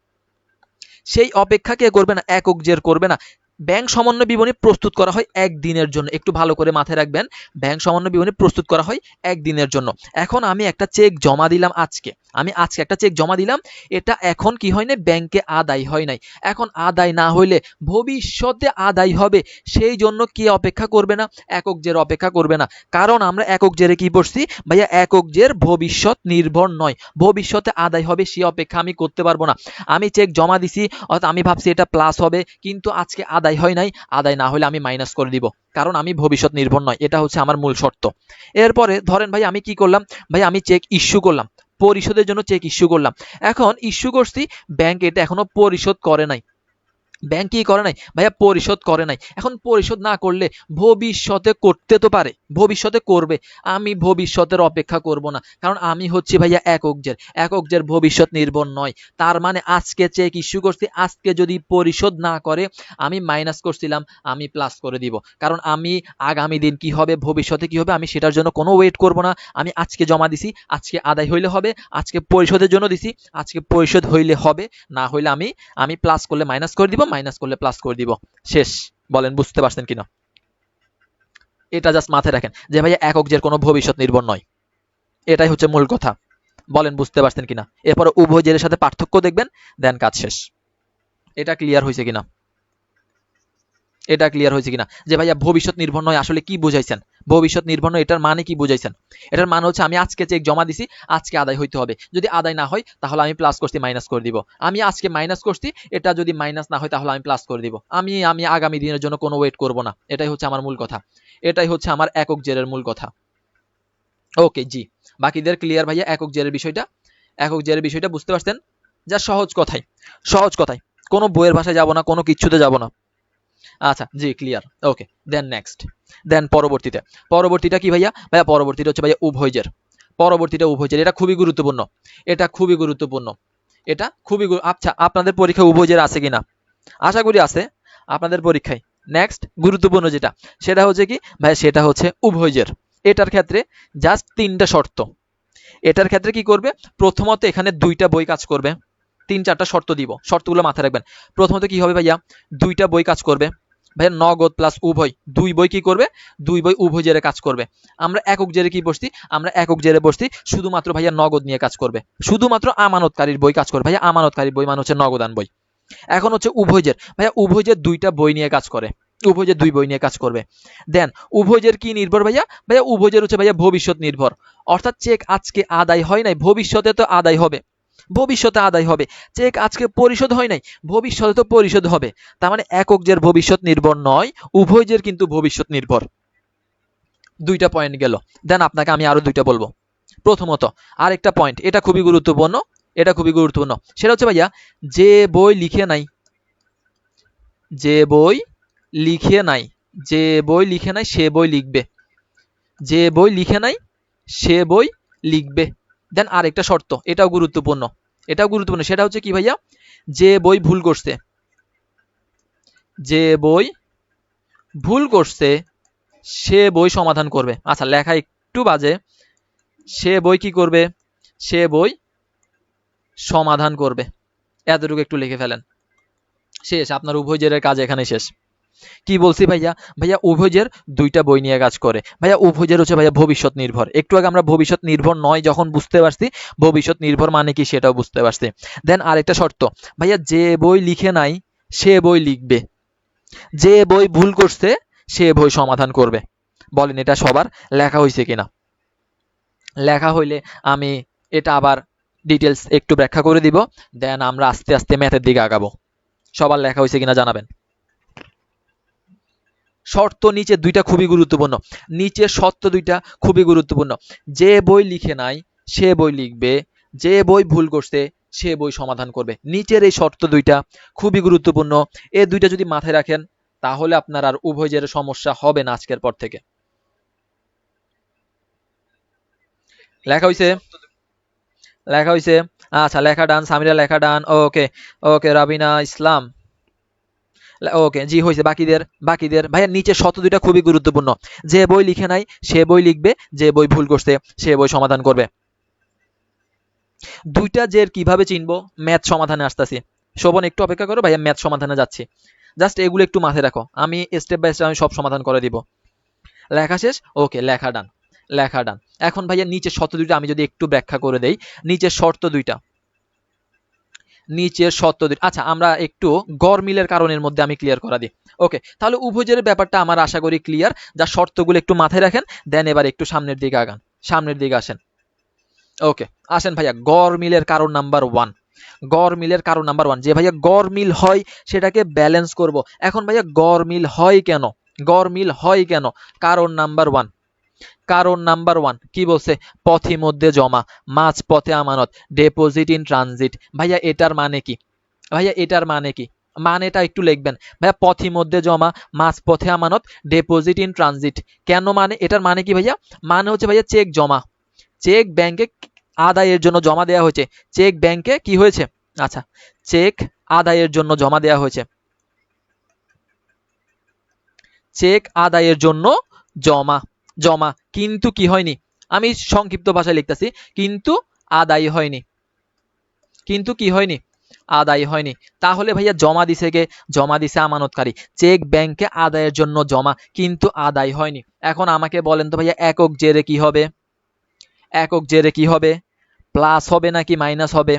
[SPEAKER 2] সেই অপেক্ষা কে করবে না, একক জের করবে না। ব্যাংক সমন্বয় বিবরণী প্রস্তুত করা হয় একদিনের জন্য, একটু ভালো করে মাথায় রাখবেন, ব্যাংক সমন্বয় বিবরণী প্রস্তুত করা হয় একদিনের জন্য। এখন আমি একটা চেক জমা দিলাম আজকে, আমি আজকে একটা চেক জমা দিলাম, এটা এখন কি হয় না, ব্যাংকে আদায় হয় নাই। এখন আদায় না হইলে ভবিষ্যতে আদায় হবে, সেই জন্য কি অপেক্ষা করবে না, একক জের অপেক্ষা করবে না। কারণ আমরা একক জেরে কি পড়ছি ভাইয়া, একক জের ভবিষ্যৎ নির্ভর নয়, ভবিষ্যতে আদায় হবে সেই অপেক্ষা আমি করতে পারবো না। আমি চেক জমা দিছি, অর্থাৎ আমি ভাবছি এটা প্লাস হবে, কিন্তু আজকে আদায় হয় নাই, আদায় না হলে আমি মাইনাস করে দিব, কারণ আমি ভবিষ্যৎ নির্ভর নয়। এটা হচ্ছে আমার মূল শর্ত। এরপরে ধরেন ভাই আমি কি করলাম, ভাই আমি চেক ইস্যু করলাম, পরিশোধের জন্য চেক ইস্যু করলাম। এখন ইস্যু করছি, ব্যাংক এটা এখনো পরিশোধ করে নাই, ব্যাংক কি করে নাই ভাইয়া, পরিশোধ করে নাই। এখন পরিশোধ না করলে ভবিষ্যতে করতে তো পারে, ভবিষ্যতে করবে, আমি ভবিষ্যতের অপেক্ষা করব না, কারণ আমি হচ্ছে ভাইয়া একক জের, একক জের ভবিষ্যৎ নির্ভর নয়। তার মানে আজকে চেক ইস্যু করছি, আজকে যদি পরিশোধ না করে, আমি মাইনাস করছিলাম, আমি প্লাস করে দিব, কারণ আমি আগামী দিন কি হবে, ভবিষ্যতে কি হবে, আমি সেটার জন্য কোনো ওয়েট করব না। আমি আজকে জমা দিছি, আজকে আদায় হইলে হবে, আজকে পরিশোধের জন্য দিছি, আজকে পরিশোধ হইলে হবে, না হইলে আমি প্লাস করলে মাইনাস করে দিব, মাইনাস করলে প্লাস করে দিব, শেষ। বলেন বুঝতে পারছেন কিনা? এটা জাস্ট মাথায় রাখেন যে ভাইয়া একক জের কোনো ভবিষ্যৎ নির্ভর নয়, এটাই হচ্ছে মূল কথা। বলেন বুঝতে পারছেন কিনা? এরপরে উভয় জেরের সাথে পার্থক্য দেখবেন, দেন কাজ শেষ। এটা ক্লিয়ার হয়েছে কিনা? এটা ক্লিয়ার হয়েছে কিনা যে ভাইয়া ভবিষ্যৎ নির্ভর নয় আসলে কি বুঝাইছেন, ভবিষ্যৎ নির্ভর নয় এটার মানে কি বুঝাইছেন? এটার মানে হচ্ছে আমি আজকে চেক জমা দিছি, আজকে আদায় হইতে হবে, যদি আদায় না হয় তাহলে আমি প্লাস করছি, মাইনাস করে দিব। আমি আজকে মাইনাস করছি, এটা যদি মাইনাস না হয় তাহলে আমি প্লাস করে দিব। আমি আগামী দিনের জন্য কোনো ওয়েট করব না, এটাই হচ্ছে আমার মূল কথা, এটাই হচ্ছে আমার একক জেরের মূল কথা। ওকে জি, বাকিদের ক্লিয়ার ভাইয়া একক জেরের বিষয়টা? একক জেরের বিষয়টা বুঝতে পারছেন? যা সহজ কথাই, সহজ কথাই, কোনো বইয়ের ভাষায় যাব না, কোনো কিচ্ছুতে যাব না। আচ্ছা জি ক্লিয়ার, ওকে দেন নেক্সট, দেন পরবর্তীটা কি ভাইয়া, ভাইয়া পরবর্তীটা হচ্ছে ভাইয়া উভয়জের, পরবর্তীটা উভয়জের, এটা খুবই গুরুত্বপূর্ণ, এটা খুবই গুরুত্বপূর্ণ, এটা খুবই আচ্ছা আপনাদের পরীক্ষায় উভয়জের আছে কিনা? আশা করি আছে আপনাদের পরীক্ষায়। নেক্সট গুরুত্বপূর্ণ যেটা, সেটা হচ্ছে কি ভাইয়া, সেটা হচ্ছে উভয়জের। এটার ক্ষেত্রে জাস্ট তিনটা শর্ত। এটার ক্ষেত্রে কি করবে, প্রথমত এখানে দুইটা বই কাজ করবে, তিন চারটা শর্ত দিব, শর্তগুলো মাথায় রাখবেন। প্রথমত কি হবে ভাইয়া, দুইটা বই কাজ করবে ভাইয়া, নগদ প্লাস উভয়, দুই বই কি করবে, দুই বই উভয় জেরে কাজ করবে। আমরা একক জেরে কি বসছি, আমরা একক জেরে বসছি শুধুমাত্র ভাইয়া নগদ নিয়ে কাজ করবে, শুধুমাত্র আমানতকারীর বই কাজ করবে ভাইয়া, আমানতকারীর বই মানে হচ্ছে নগদান বই। এখন হচ্ছে উভয়জের, ভাইয়া উভয়জের দুইটা বই নিয়ে কাজ করে, উভয়জের দুই বই নিয়ে কাজ করবে। দেন উভয়জের কি নির্ভর ভাইয়া, ভাইয়া উভয়জের হচ্ছে ভাইয়া ভবিষ্যৎ নির্ভর, অর্থাৎ চেক আজকে আদায় হয় নাই, ভবিষ্যতে তো আদায় হবে, ভবিষ্যতে আদায় হবে। চেক আজকে পরিশোধ হয় নাই, ভবিষ্যতে তো পরিশোধ হবে। তার মানে একক জের ভবিষ্যৎ নির্ভর নয়, উভয় জের কিন্তু ভবিষ্যৎ নির্ভর। দুইটা পয়েন্ট গেল, দেন আপনাকে আমি আরো দুইটা বলবো। প্রথমত আরেকটা পয়েন্ট, এটা খুবই গুরুত্বপূর্ণ, এটা খুবই গুরুত্বপূর্ণ। সেটা হচ্ছে ভাইয়া যে বই লিখে নাই, যে বই লিখে নাই, যে বই লিখে নাই সে বই লিখবে, যে বই লিখে নাই সে বই লিখবে। দেন আরেকটা শর্ত, এটাও গুরুত্বপূর্ণ, এটাও গুরুত্বপূর্ণ, সেটা হচ্ছে কি ভাইয়া, যে বই ভুল করছে, যে বই ভুল করছে সে বই সমাধান করবে। আচ্ছা লেখা একটু বাজে, সে বই কি করবে, সে বই সমাধান করবে, এতটুকু একটু লিখে ফেলেন। শেষ, আপনার উভয়জের কাজ এখানে শেষ। কি বলছি ভাইয়া, ভাইয়া উভয়জের দুইটা বই নিয়ে কাজ করে। ভাইয়া উভয়জের হচ্ছে ভাইয়া ভবিষ্যৎ নির্ভর। একটু আগে আমরা ভবিষ্যৎ নির্ভর নয় যখন বুঝতে পারছি, ভবিষ্যৎ নির্ভর মানে কি সেটাও বুঝতে পারছি। দেন আরেকটা শর্ত ভাইয়া, যে বই লিখে নাই সে বই লিখবে, যে বই ভুল করছে সে বই সমাধান করবে। বলেন এটা সবার লেখা হয়েছে কিনা? লেখা হইলে আমি এটা আবার ডিটেলস একটু ব্যাখ্যা করে দিব, দেন আমরা আস্তে আস্তে ম্যাথের দিকে আগাবো। সবার লেখা হয়েছে কিনা জানাবেন। শর্ত নিচে দুইটা খুবই গুরুত্বপূর্ণ, নিচের শর্ত দুইটা খুবই গুরুত্বপূর্ণ। যে বই লিখে নাই সে বই লিখবে, যে বই ভুল করছে সে বই সমাধান করবে। নিচের এই শর্ত দুইটা খুবই গুরুত্বপূর্ণ, এই দুইটা যদি মাথায় রাখেন তাহলে আপনার আর উভয়ের সমস্যা হবে না আজকের পর থেকে। লেখা হয়েছে, লেখা হয়েছে। আচ্ছা লেখা ডান, সামিরা লেখা ডান, ওকে ওকে, রাবিনা ইসলাম ওকে, জি হয়েছে। বাকিদের, বাকিদের ভাইয়া নিচের শর্ত দুইটা খুবই গুরুত্বপূর্ণ, যে বই লিখে নাই সে বই লিখবে, যে বই ভুল করছে সে বই সমাধান করবে। দুইটা জের কিভাবে চিনবো, ম্যাথ সমাধানে আসতেছি। শোভন একটু অপেক্ষা করো ভাইয়া, ম্যাথ সমাধানে যাচ্ছি। জাস্ট এগুলো একটু মাথায় রাখো, আমি স্টেপ বাই স্টেপ আমি সব সমাধান করে দিব। লেখা শেষ, ওকে লেখা ডান, লেখা ডান। এখন ভাইয়া নিচের শর্ত দুইটা আমি যদি একটু ব্যাখ্যা করে দেই, নিচের শর্ত দুইটা, নিচের শর্ত দুইটা, আচ্ছা আমরা একটু গড় মিলের কারণের মধ্যে আমি ক্লিয়ার করা দিই। ওকে, তাহলে উভয়ের ব্যাপারটা আমার আশা করি ক্লিয়ার, যা শর্তগুলো একটু মাথায় রাখেন, দেন এবার একটু সামনের দিকে আগান, সামনের দিকে আসেন। ওকে আসেন ভাইয়া, গড় মিলের কারণ নাম্বার ওয়ান, গড় মিলের কারণ নাম্বার ওয়ান, যে ভাইয়া গড় মিল হয় সেটাকে ব্যালেন্স করব। এখন ভাইয়া গড় মিল হয় কেন, গড় মিল হয় কেন, কারণ নাম্বার ওয়ান, কারণ নাম্বার ওয়ান কি বলছে, পথি মধ্যে জমা, মাঝ পথে আমানত, ডিপোজিট ইন ট্রানজিট। ভাইয়া এটার মানে কি, ভাইয়া এটার মানে কি, মানেটা একটু লিখবেন ভাইয়া, পথি মধ্যে জমা, মাঝ পথে আমানত, ডিপোজিট ইন ট্রানজিট। কেন মানে, এটার মানে কি ভাইয়া, মানে হচ্ছে ভাইয়া চেক জমা, চেক ব্যাংকে আদায়ের জন্য জমা দেওয়া হয়েছে, চেক ব্যাংকে কি হয়েছে, আচ্ছা চেক আদায়ের জন্য জমা দেওয়া হয়েছে, চেক আদায়ের জন্য জমা, জমা কিন্তু কি হয়নি, আমি সংক্ষিপ্ত ভাষায় লিখতেছি, কিন্তু আদায় হয়নি, কিন্তু কি হয়নি, আদায় হয়নি। তাহলে ভাইয়া জমা দিছে কে, জমা দিছে আমানতকারী, চেক ব্যাংকে আদায়ের জন্য জমা কিন্তু আদায় হয়নি। এখন আমাকে বলেন তো ভাইয়া একক জেরে কি হবে, একক জেরে কি হবে, প্লাস হবে নাকি মাইনাস হবে?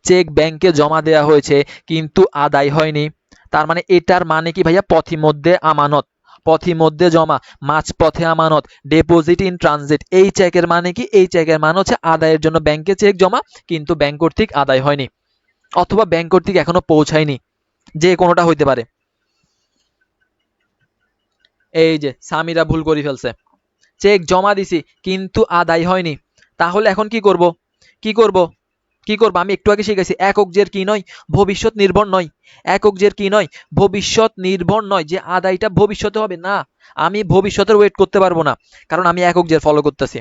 [SPEAKER 2] চেক ব্যাংকে জমা দেওয়া হয়েছে কিন্তু আদায় হয়নি, তার মানে এটার মানে কি ভাইয়া, পথি মধ্যে আমানত, পথি মধ্যে জমা, মাঝ পথে আমানত, ডিপোজিট ইন ট্রানজিট। এই চেকের মানে কি, এই চেকের মানে হচ্ছে আদায়ের জন্য ব্যাংকে চেক জমা কিন্তু ব্যাংক কর্তৃক আদায় হয়নি, অথবা ব্যাংক কর্তৃক এখনো পৌঁছায়নি, যে কোনোটা হইতে পারে। এই যে সামিরা ভুল করে ফেলছে, চেক জমা দিছি কিন্তু আদায় হয়নি, তাহলে এখন কি করব, কি করব, কি করবো, আমি একটু আগে শিখেছি একক জের কি নয়, ভবিষ্যৎ নির্ভর নয়, একক জের কি নয়, ভবিষ্যৎ নির্ভর নয়, যে আদায়টা ভবিষ্যতে হবে না, আমি ভবিষ্যতের ওয়েট করতে পারবো না, কারণ আমি একক জের ফলো করতেছি।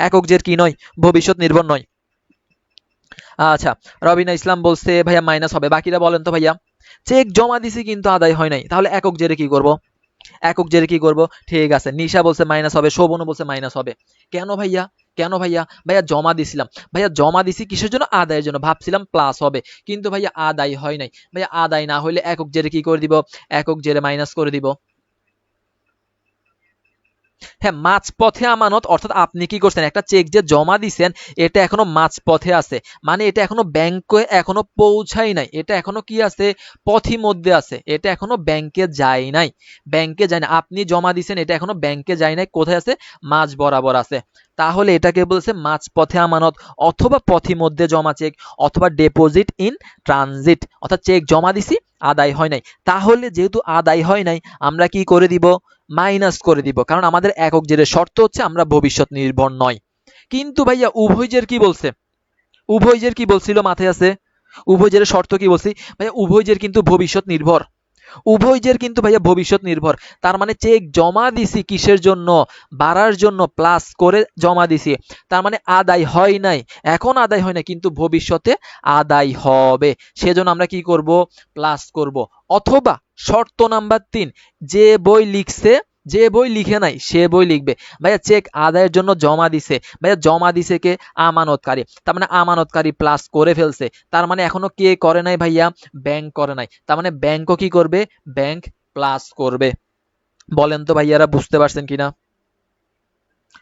[SPEAKER 2] একক জের কি নয়, ভবিষ্যৎ নির্ভর নয়। আচ্ছা রবিনা ইসলাম বলছে ভাইয়া মাইনাস হবে, বাকিরা বলেন তো ভাইয়া, চেক জমা দিছি কিন্তু আদায় হয় নাই, তাহলে একক জেরে কি করব, একক জেরে কি করব, ঠিক আছে নিশা বলছে মাইনাস হবে, শোভনও বলছে মাইনাস হবে। কেন ভাইয়া, কেন ভাইয়া, ভাইয়া জমা দিছিলাম, ভাইয়া জমা দিছি কিসের জন্য, আদায়ের জন্য, ভাবছিলাম প্লাস হবে কিন্তু ভাইয়া আদায় হয় নাই, ভাইয়া আদায় না হইলে একক জেরে কি করে দিব, একক জেরে মাইনাস করে দিব। হ্যাঁ মাঝ পথে আমানত, অর্থাৎ আপনি কি করছেন, একটা চেক যে জমা দিছেন এটা এখনো মাঝ পথে আছে, মানে এটা এখনো ব্যাংকে এখনো পৌঁছাই নাই, এটা এখনো কি আছে, পথি মধ্যে আছে, এটা এখনো ব্যাংকে যায় নাই, ব্যাংকে যায় না, আপনি জমা দিছেন এটা এখনো ব্যাংকে যায় নাই, কোথায় আছে, মাঝ বরাবর আছে। তাহলে এটাকে বলছে মাঝ পথে আমানত, অথবা পথি মধ্যে জমা চেক, অথবা ডিপোজিট ইন ট্রানজিট, অর্থাৎ চেক জমা দিছি আদায় হয় নাই। তাহলে যেহেতু আদায় হয় নাই আমরা কি করে দিব, মাইনাস করে দিব, কারণ আমাদের একক জেরের শর্ত হচ্ছে আমরা ভবিষ্যৎ নির্ভর নয়। কিন্তু ভাইয়া উভয় জের কি বলছে, উভয়জের কি বলছিল মাথায় আছে? উভয়জের শর্ত কি বলছি ভাইয়া? উভয়জের কিন্তু ভবিষ্যৎ নির্ভর, উভয়জের কিন্তু ভাইয়া ভবিষ্যৎ নির্ভর। তার মানে চেক জমা দিছি কিসের জন্য? বাড়ার জন্য, প্লাস করে জমা দিছি। তার মানে আদায় হয় নাই, এখন আদায় হয় না, কিন্তু ভবিষ্যতে আদায় হবে। সেজন্য আমরা কি করব? প্লাস করব। অথবা শর্ত নাম্বার 3, যে বই লিখছে, যে বই লিখে নাই সে বই লিখবে। ভাইয়া চেক আদায়ের জন্য জমা দিছে, ভাইয়া জমা দিছে কে? আমানতকারী। তার মানে আমানতকারী প্লাস করে ফেলছে। তার মানে এখনো কে করে নাই ভাইয়া? ব্যাংক করে নাই। তার মানে ব্যাংকও কি করবে? ব্যাংক প্লাস করবে। বলেন তো ভাইয়ারা বুঝতে পারছেন কিনা?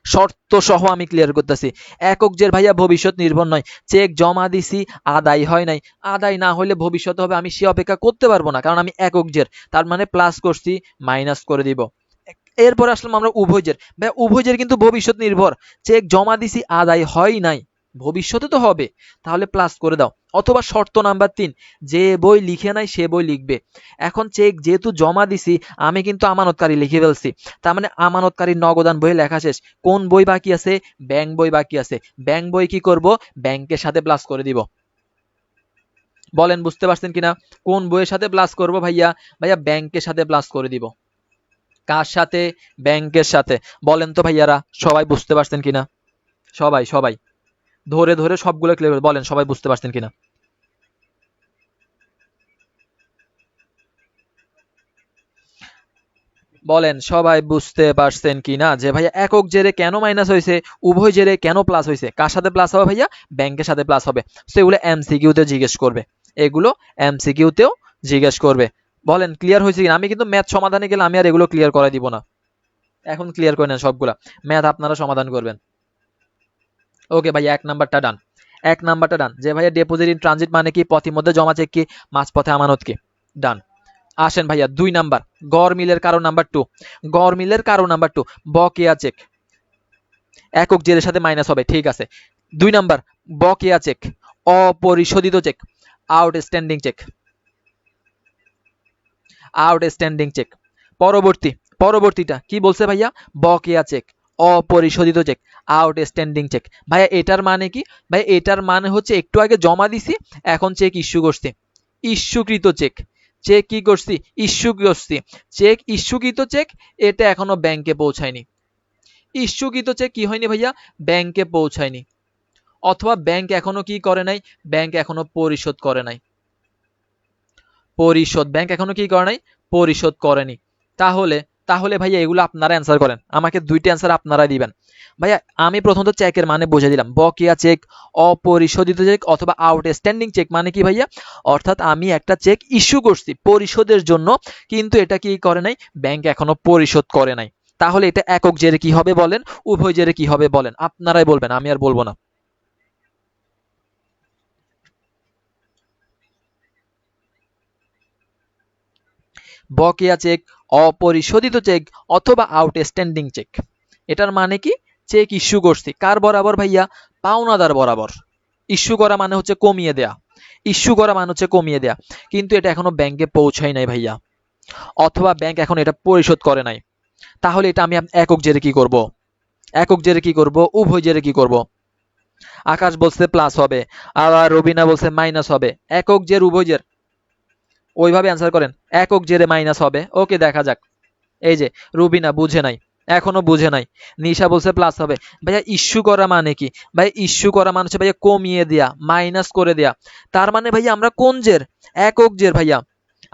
[SPEAKER 2] শর্ত সহ আমি ক্লিয়ার করতেছি। একক জের ভাইয়া ভবিষ্যৎ নির্ভর নয়। চেক জমা দিছি, আদায় হয় নাই, আদায় না হলে ভবিষ্যতে হবে, আমি সে অপেক্ষা করতে পারবো না, কারণ আমি একক জের। তার মানে প্লাস করছি, মাইনাস করে দিব। এরপর আসলাম আমরা উভয় জের। ভাইয়া উভয় জের কিন্তু ভবিষ্যৎ নির্ভর। চেক জমা দিছি, আদায় হয় নাই, ভবিষ্যতে তো হবে, তাহলে প্লাস করে দাও। অথবা শর্ত নাম্বার 3, যে বই লিখে নাই সে বই লিখবে। এখন চেক যেহেতু জমা দিছি, আমি কিন্তু আমানতকারী লিখে ফেলছি। তার মানে আমানতকারী নগদান বই লেখা শেষ। কোন বই বাকি আছে? ব্যাংক বই বাকি আছে। ব্যাংক বই কি করব? ব্যাংকের সাথে প্লাস করে দিব। বলেন বুঝতে পারছেন কিনা? কোন বইয়ের সাথে প্লাস করব ভাইয়া? ভাইয়া ব্যাংকের সাথে প্লাস করে দিব। কার সাথে? ব্যাংকের সাথে। বলেন তো ভাইয়ারা সবাই বুঝতে পারছেন কিনা? সবাই সবাই ধরে ধরে সবগুলো ক্লিয়ার বলেন, সবাই বুঝতে পারছেন কিনা? বলেন সবাই বুঝতে পারছেন কিনা যে ভাইয়া একক জেরে কেন মাইনাস হয়েছে, উভয় জেরে কেন প্লাস হয়েছে? কার সাথে প্লাস হবে ভাইয়া? ব্যাংকের সাথে প্লাস হবে। সেগুলো এমসিকিউতে জিজ্ঞেস করবে, এগুলো এমসিকিউতেও জিজ্ঞেস করবে। বলেন ক্লিয়ার হয়েছে কিনা? আমি কিন্তু ম্যাথ সমাধানে গেলে আমি আর এগুলো ক্লিয়ার করে দিব না, এখন ক্লিয়ার করে নেন সবগুলা। ম্যাথ আপনারা সমাধান করবেন। ওকে ভাই, 1 নাম্বারটা ডান। 1 নাম্বারটা ডান যে ভাইয়া ডিপোজিট ইন ট্রানজিট মানে কি? পথিমধ্যে জমা চেক কি? মাঝপথে আমানত কি? ডান। আসেন ভাইয়া 2 নাম্বার, গড় মিলের কারণ নাম্বার 2। গড় মিলের কারণ নাম্বার 2, বকেয়া চেক একক জেরের সাথে মাইনাস হবে, ঠিক আছে। 2 নাম্বার, বকেয়া চেক, অপরিশোধিত cheque, outstanding cheque, outstanding cheque. পরবর্তী, পরবর্তীটা কি বলছে ভাইয়া? বকেয়া চেক, অপরিশোধিত চেক, আউটস্ট্যান্ডিং চেক। ভাইয়া এটার মানে কি? ভাই এটার মানে হচ্ছে একটু আগে জমা দিছি, এখন চেক ইস্যু করছি, ইস্যুকৃত চেক। চেক কি করছি? ইস্যু করছি। চেক ইস্যুকৃত চেক, এটা এখনো ব্যাংকে পৌঁছায়নি। ইস্যুকৃত চেক কি হয়নি ভাইয়া? ব্যাংকে পৌঁছায়নি। অথবা ব্যাংক এখনো কি করে নাই? ব্যাংক এখনো পরিশোধ করে নাই। পরিশোধ, ব্যাংক এখনো কি করে নাই? পরিশোধ করেনি। তাহলে তাহলে ভাইয়া এগুলো আপনারা অ্যান্সার করেন, আমাকে 2টি অ্যান্সার আপনারাই দিবেন। ভাইয়া আমি প্রথমত চেকের মানে বুঝে দিলাম, বকেয়া চেক, অপরিশোধিত চেক অথবা আউটস্ট্যান্ডিং চেক মানে কি ভাইয়া? অর্থাৎ আমি একটা চেক ইস্যু করছি পরিশোধের জন্য, কিন্তু এটা কি করে নাই? ব্যাংক এখনো পরিশোধ করে নাই। তাহলে এটা একক জেরে কি হবে বলেন? উভয় জেরে কি হবে বলেন? আপনারাই বলবেন, আমি আর বলবো না। বকেয়া চেক, অপরিশোধিত চেক অথবা আউটস্ট্যান্ডিং চেক। এটার মানে কি? চেক ইস্যু করছি কার বরাবর ভাইয়া? পাওনাদার বরাবর। ইস্যু করা মানে হচ্ছে কমিয়ে দেয়া, ইস্যু করা মানে হচ্ছে কমিয়ে দেয়া, কিন্তু এটা এখনো ব্যাংকে পৌঁছায় নাই ভাইয়া, অথবা ব্যাংক এখন এটা পরিশোধ করে নাই। তাহলে এটা আমি একক জেরে কি করব? একক জেরে কি করব? উভয় জেরে কি করব? আকাশ বলছে প্লাস হবে, আর রবিনা বলছে মাইনাস হবে। একক জের উভয় জের, ওইভাবে অ্যান্সার করেন। একক জেরে মাইনাস হবে, ওকে দেখা যাক। এই যে রুবিনা বুঝে নাই, এখনো বুঝে নাই। নিশা বলছে প্লাস হবে। ভাইয়া ইস্যু করা মানে কি? ভাই ইস্যু করা মানে হচ্ছে ভাইয়া কমিয়ে দেয়া, মাইনাস করে দেয়া। তার মানে ভাইয়া আমরা কোন জের? একক জের ভাইয়া,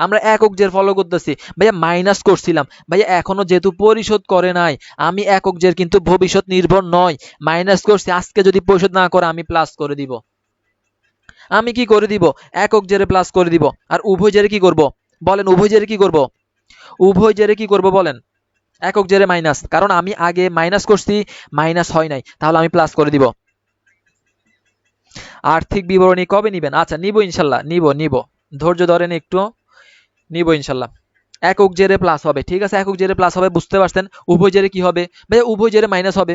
[SPEAKER 2] আমরা একক জের ফলো করতেছি। ভাইয়া মাইনাস করছিলাম, ভাইয়া এখনো যেহেতু পরিশোধ করে নাই, আমি একক জের কিন্তু ভবিষ্যৎ নির্ভর নয়, মাইনাস করছি। আজকে যদি পরিশোধ না করে আমি প্লাস করে দিব। আমি কি করে দিব? একক জেরে প্লাস করে দিব। আর উভয় জেরে কি করব বলেন? উভয় জেরে কি করব? উভয় জেরে কি করব বলেন? একক জেরে মাইনাস, কারণ আমি আগে মাইনাস করছি, মাইনাস হয় নাই, তাহলে আমি প্লাস করে দিব। আর্থিক বিবরণী কবে নিবেন? আচ্ছা নিব ইনশাল্লাহ, নিব নিব, ধৈর্য ধরেন একটু, নিব ইনশাল্লাহ। একক জেরে প্লাস হবে, ঠিক আছে, একক জেরে প্লাস হবে, বুঝতে পারছেন। উভয় জেরে কি হবে ভাইয়া? উভয় জেরে মাইনাস হবে।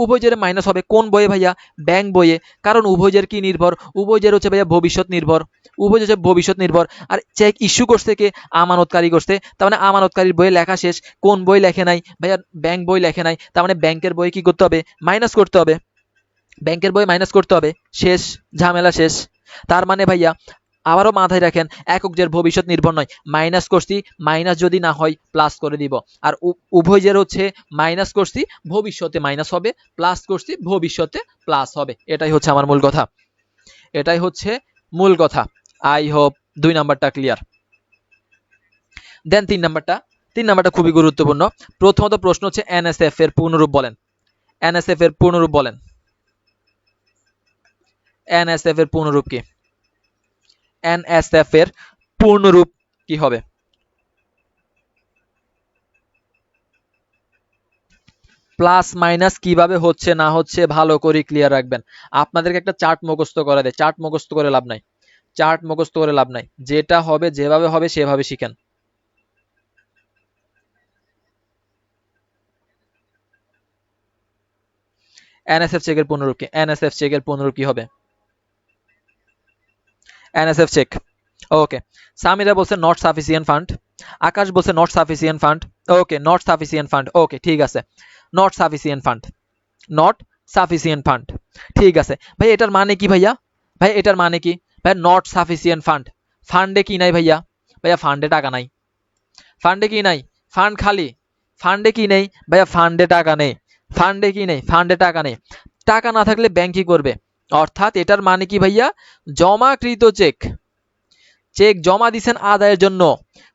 [SPEAKER 2] উভয় জেরে মাইনাস হবে কোন বইয়ে ভাইয়া? ব্যাংক বইয়ে। কারণ উভয় জের কি নির্ভর? উভয় জের হচ্ছে ভাইয়া ভবিষ্যৎ নির্ভর, উভয় হচ্ছে ভবিষ্যৎ নির্ভর। আর চেক ইস্যু করছে কে? আমানতকারী করছে। তার মানে আমানতকারীর বইয়ে লেখা শেষ। কোন বই লেখে নাই ভাইয়া? ব্যাংক বই লেখে নাই। তার মানে ব্যাংকের বই কি করতে হবে? মাইনাস করতে হবে। ব্যাংকের বই মাইনাস করতে হবে, শেষ, ঝামেলা শেষ। তার মানে ভাইয়া আবারও মাথায় রাখেন, একক জের ভবিষ্যৎ নির্ভর নয়, মাইনাস করছি, মাইনাস যদি না হয় প্লাস করে দিব। আর উভয় জের হচ্ছে মাইনাস করছি, ভবিষ্যতে মাইনাস হবে, প্লাস করছি, ভবিষ্যতে প্লাস হবে। এটাই হচ্ছে আমার মূল কথা, এটাই হচ্ছে মূল কথা। আই হোপ 2 নাম্বারটা ক্লিয়ার। দেন 3 নাম্বারটা খুবই গুরুত্বপূর্ণ। প্রথমত প্রশ্ন হচ্ছে এনএসএফ এর পূর্ণরূপ বলেন। এনএসএফ এর পূর্ণরূপ বলেন। এনএসএফ এর পূর্ণরূপ কি? এনএসএফ এর পূর্ণরূপ কি হবে? প্লাস মাইনাস কিভাবে হচ্ছে না হচ্ছে ভালো করে ক্লিয়ার রাখবেন। আপনাদেরকে একটা চার্ট মুখস্থ করে দেয়, চার্ট মুখস্থ করে লাভ নাই, চার্ট মুখস্থ করে লাভ নাই, যেটা হবে যেভাবে হবে সেভাবে শিখেন। এনএসএফ চেকের পূর্ণরূপ কি? এনএসএফ চেকের পূর্ণরূপ কি হবে? NSF check. ওকে, সামিরা বলছে নট সাফিসিয়েন্ট ফান্ড, আকাশ বলছে not sufficient fund. Okay, not sufficient fund. Okay, ঠিক আছে, not sufficient fund, not sufficient fund. ঠিক আছে ভাই, এটার মানে কি ভাইয়া? ভাই এটার মানে কি ভাই? নট সাফিসিয়েন্ট ফান্ড, ফান্ডে কি নাই ভাইয়া? ভাইয়া ফান্ডে টাকা নাই। ফান্ডে কি নাই? ফান্ড খালি। ফান্ডে কি নেই ভাইয়া? ফান্ডে টাকা নেই। ফান্ডে কি নেই? ফান্ডে টাকা নেই। টাকা না থাকলে ব্যাংক কি করবে? অর্থাৎ এটার মানে কি ভাইয়া? জমাকৃত চেক, চেক জমা দিছেন আদায়ের জন্য,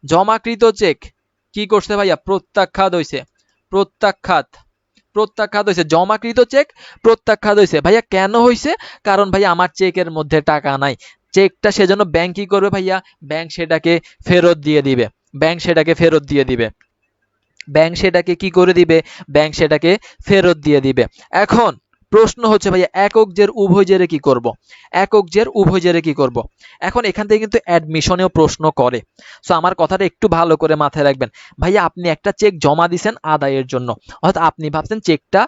[SPEAKER 2] জমাকৃত চেক কি করছে ভাইয়া? প্রত্যাখ্যাত হইছে, প্রত্যাখ্যাত, প্রত্যাখ্যাত হয়েছে। জমাকৃত চেক প্রত্যাখ্যাত হয়েছে। ভাইয়া কেন হয়েছে? কারণ ভাইয়া আমার চেকের মধ্যে টাকা নাই। চেকটা সেজন্য ব্যাংক কি করবে ভাইয়া? ব্যাংক সেটাকে ফেরত দিয়ে দিবে, ব্যাংক সেটাকে ফেরত দিয়ে দিবে, ব্যাংক সেটাকে কি করে দিবে? ব্যাংক সেটাকে ফেরত দিয়ে দিবে। এখন প্রশ্ন হচ্ছে ভাইয়া একক জের উভয় জেরে কি করব? একক জের উভয় জেরে কি করব? এখন এখান থেকে কিন্তু অ্যাডমিশনেও প্রশ্ন করে, সো আমার কথাটা একটু ভালো করে মাথায় রাখবেন। ভাইয়া আপনি একটা চেক জমা দিছেন আদায়ের জন্য, অর্থাৎ আপনি ভাবছেন চেকটা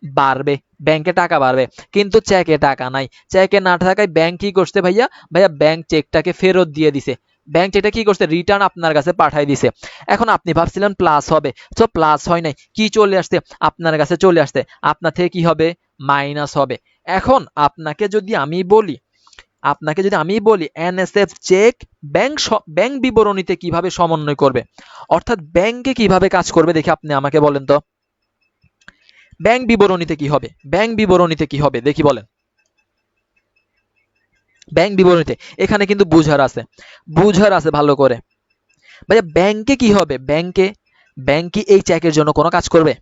[SPEAKER 2] বাড়বে, ব্যাংকে টাকা বাড়বে, কিন্তু চেকে টাকা নাই। চেকে না থাকায় ব্যাংক কি করছে ভাইয়া? ভাইয়া ব্যাংক চেকটাকে ফেরত দিয়ে দিছে, ব্যাংক এটা কি করছে? রিটার্ন আপনার কাছে পাঠাই দিছে। এখন আপনি ভাবছিলেন প্লাস হবে, তো প্লাস হয় নাই, কি চলে আসছে? আপনার কাছে চলে আসছে, আপনার থেকে কি হবে? মাইনাস হবে। এখন আপনাকে যদি আমি বলি, আপনাকে যদি আমি বলি এনএসএফ চেক ব্যাংক বিবরণীতে কিভাবে সমন্বয় করবে, অর্থাৎ ব্যাংকে কিভাবে কাজ করবে, দেখি আপনি আমাকে বলেন তো ব্যাংক বিবরণীতে কি হবে? ব্যাংক বিবরণীতে কি হবে দেখি বলেন। ব্যাংক বিবরণীতে এখানে কিন্তু বুঝার আছে, বুঝার আছে ভালো করে। ভাইয়া ব্যাংকে কি হবে? ব্যাংকে, ব্যাংক কি এই চেকের জন্য কোনো কাজ করবে?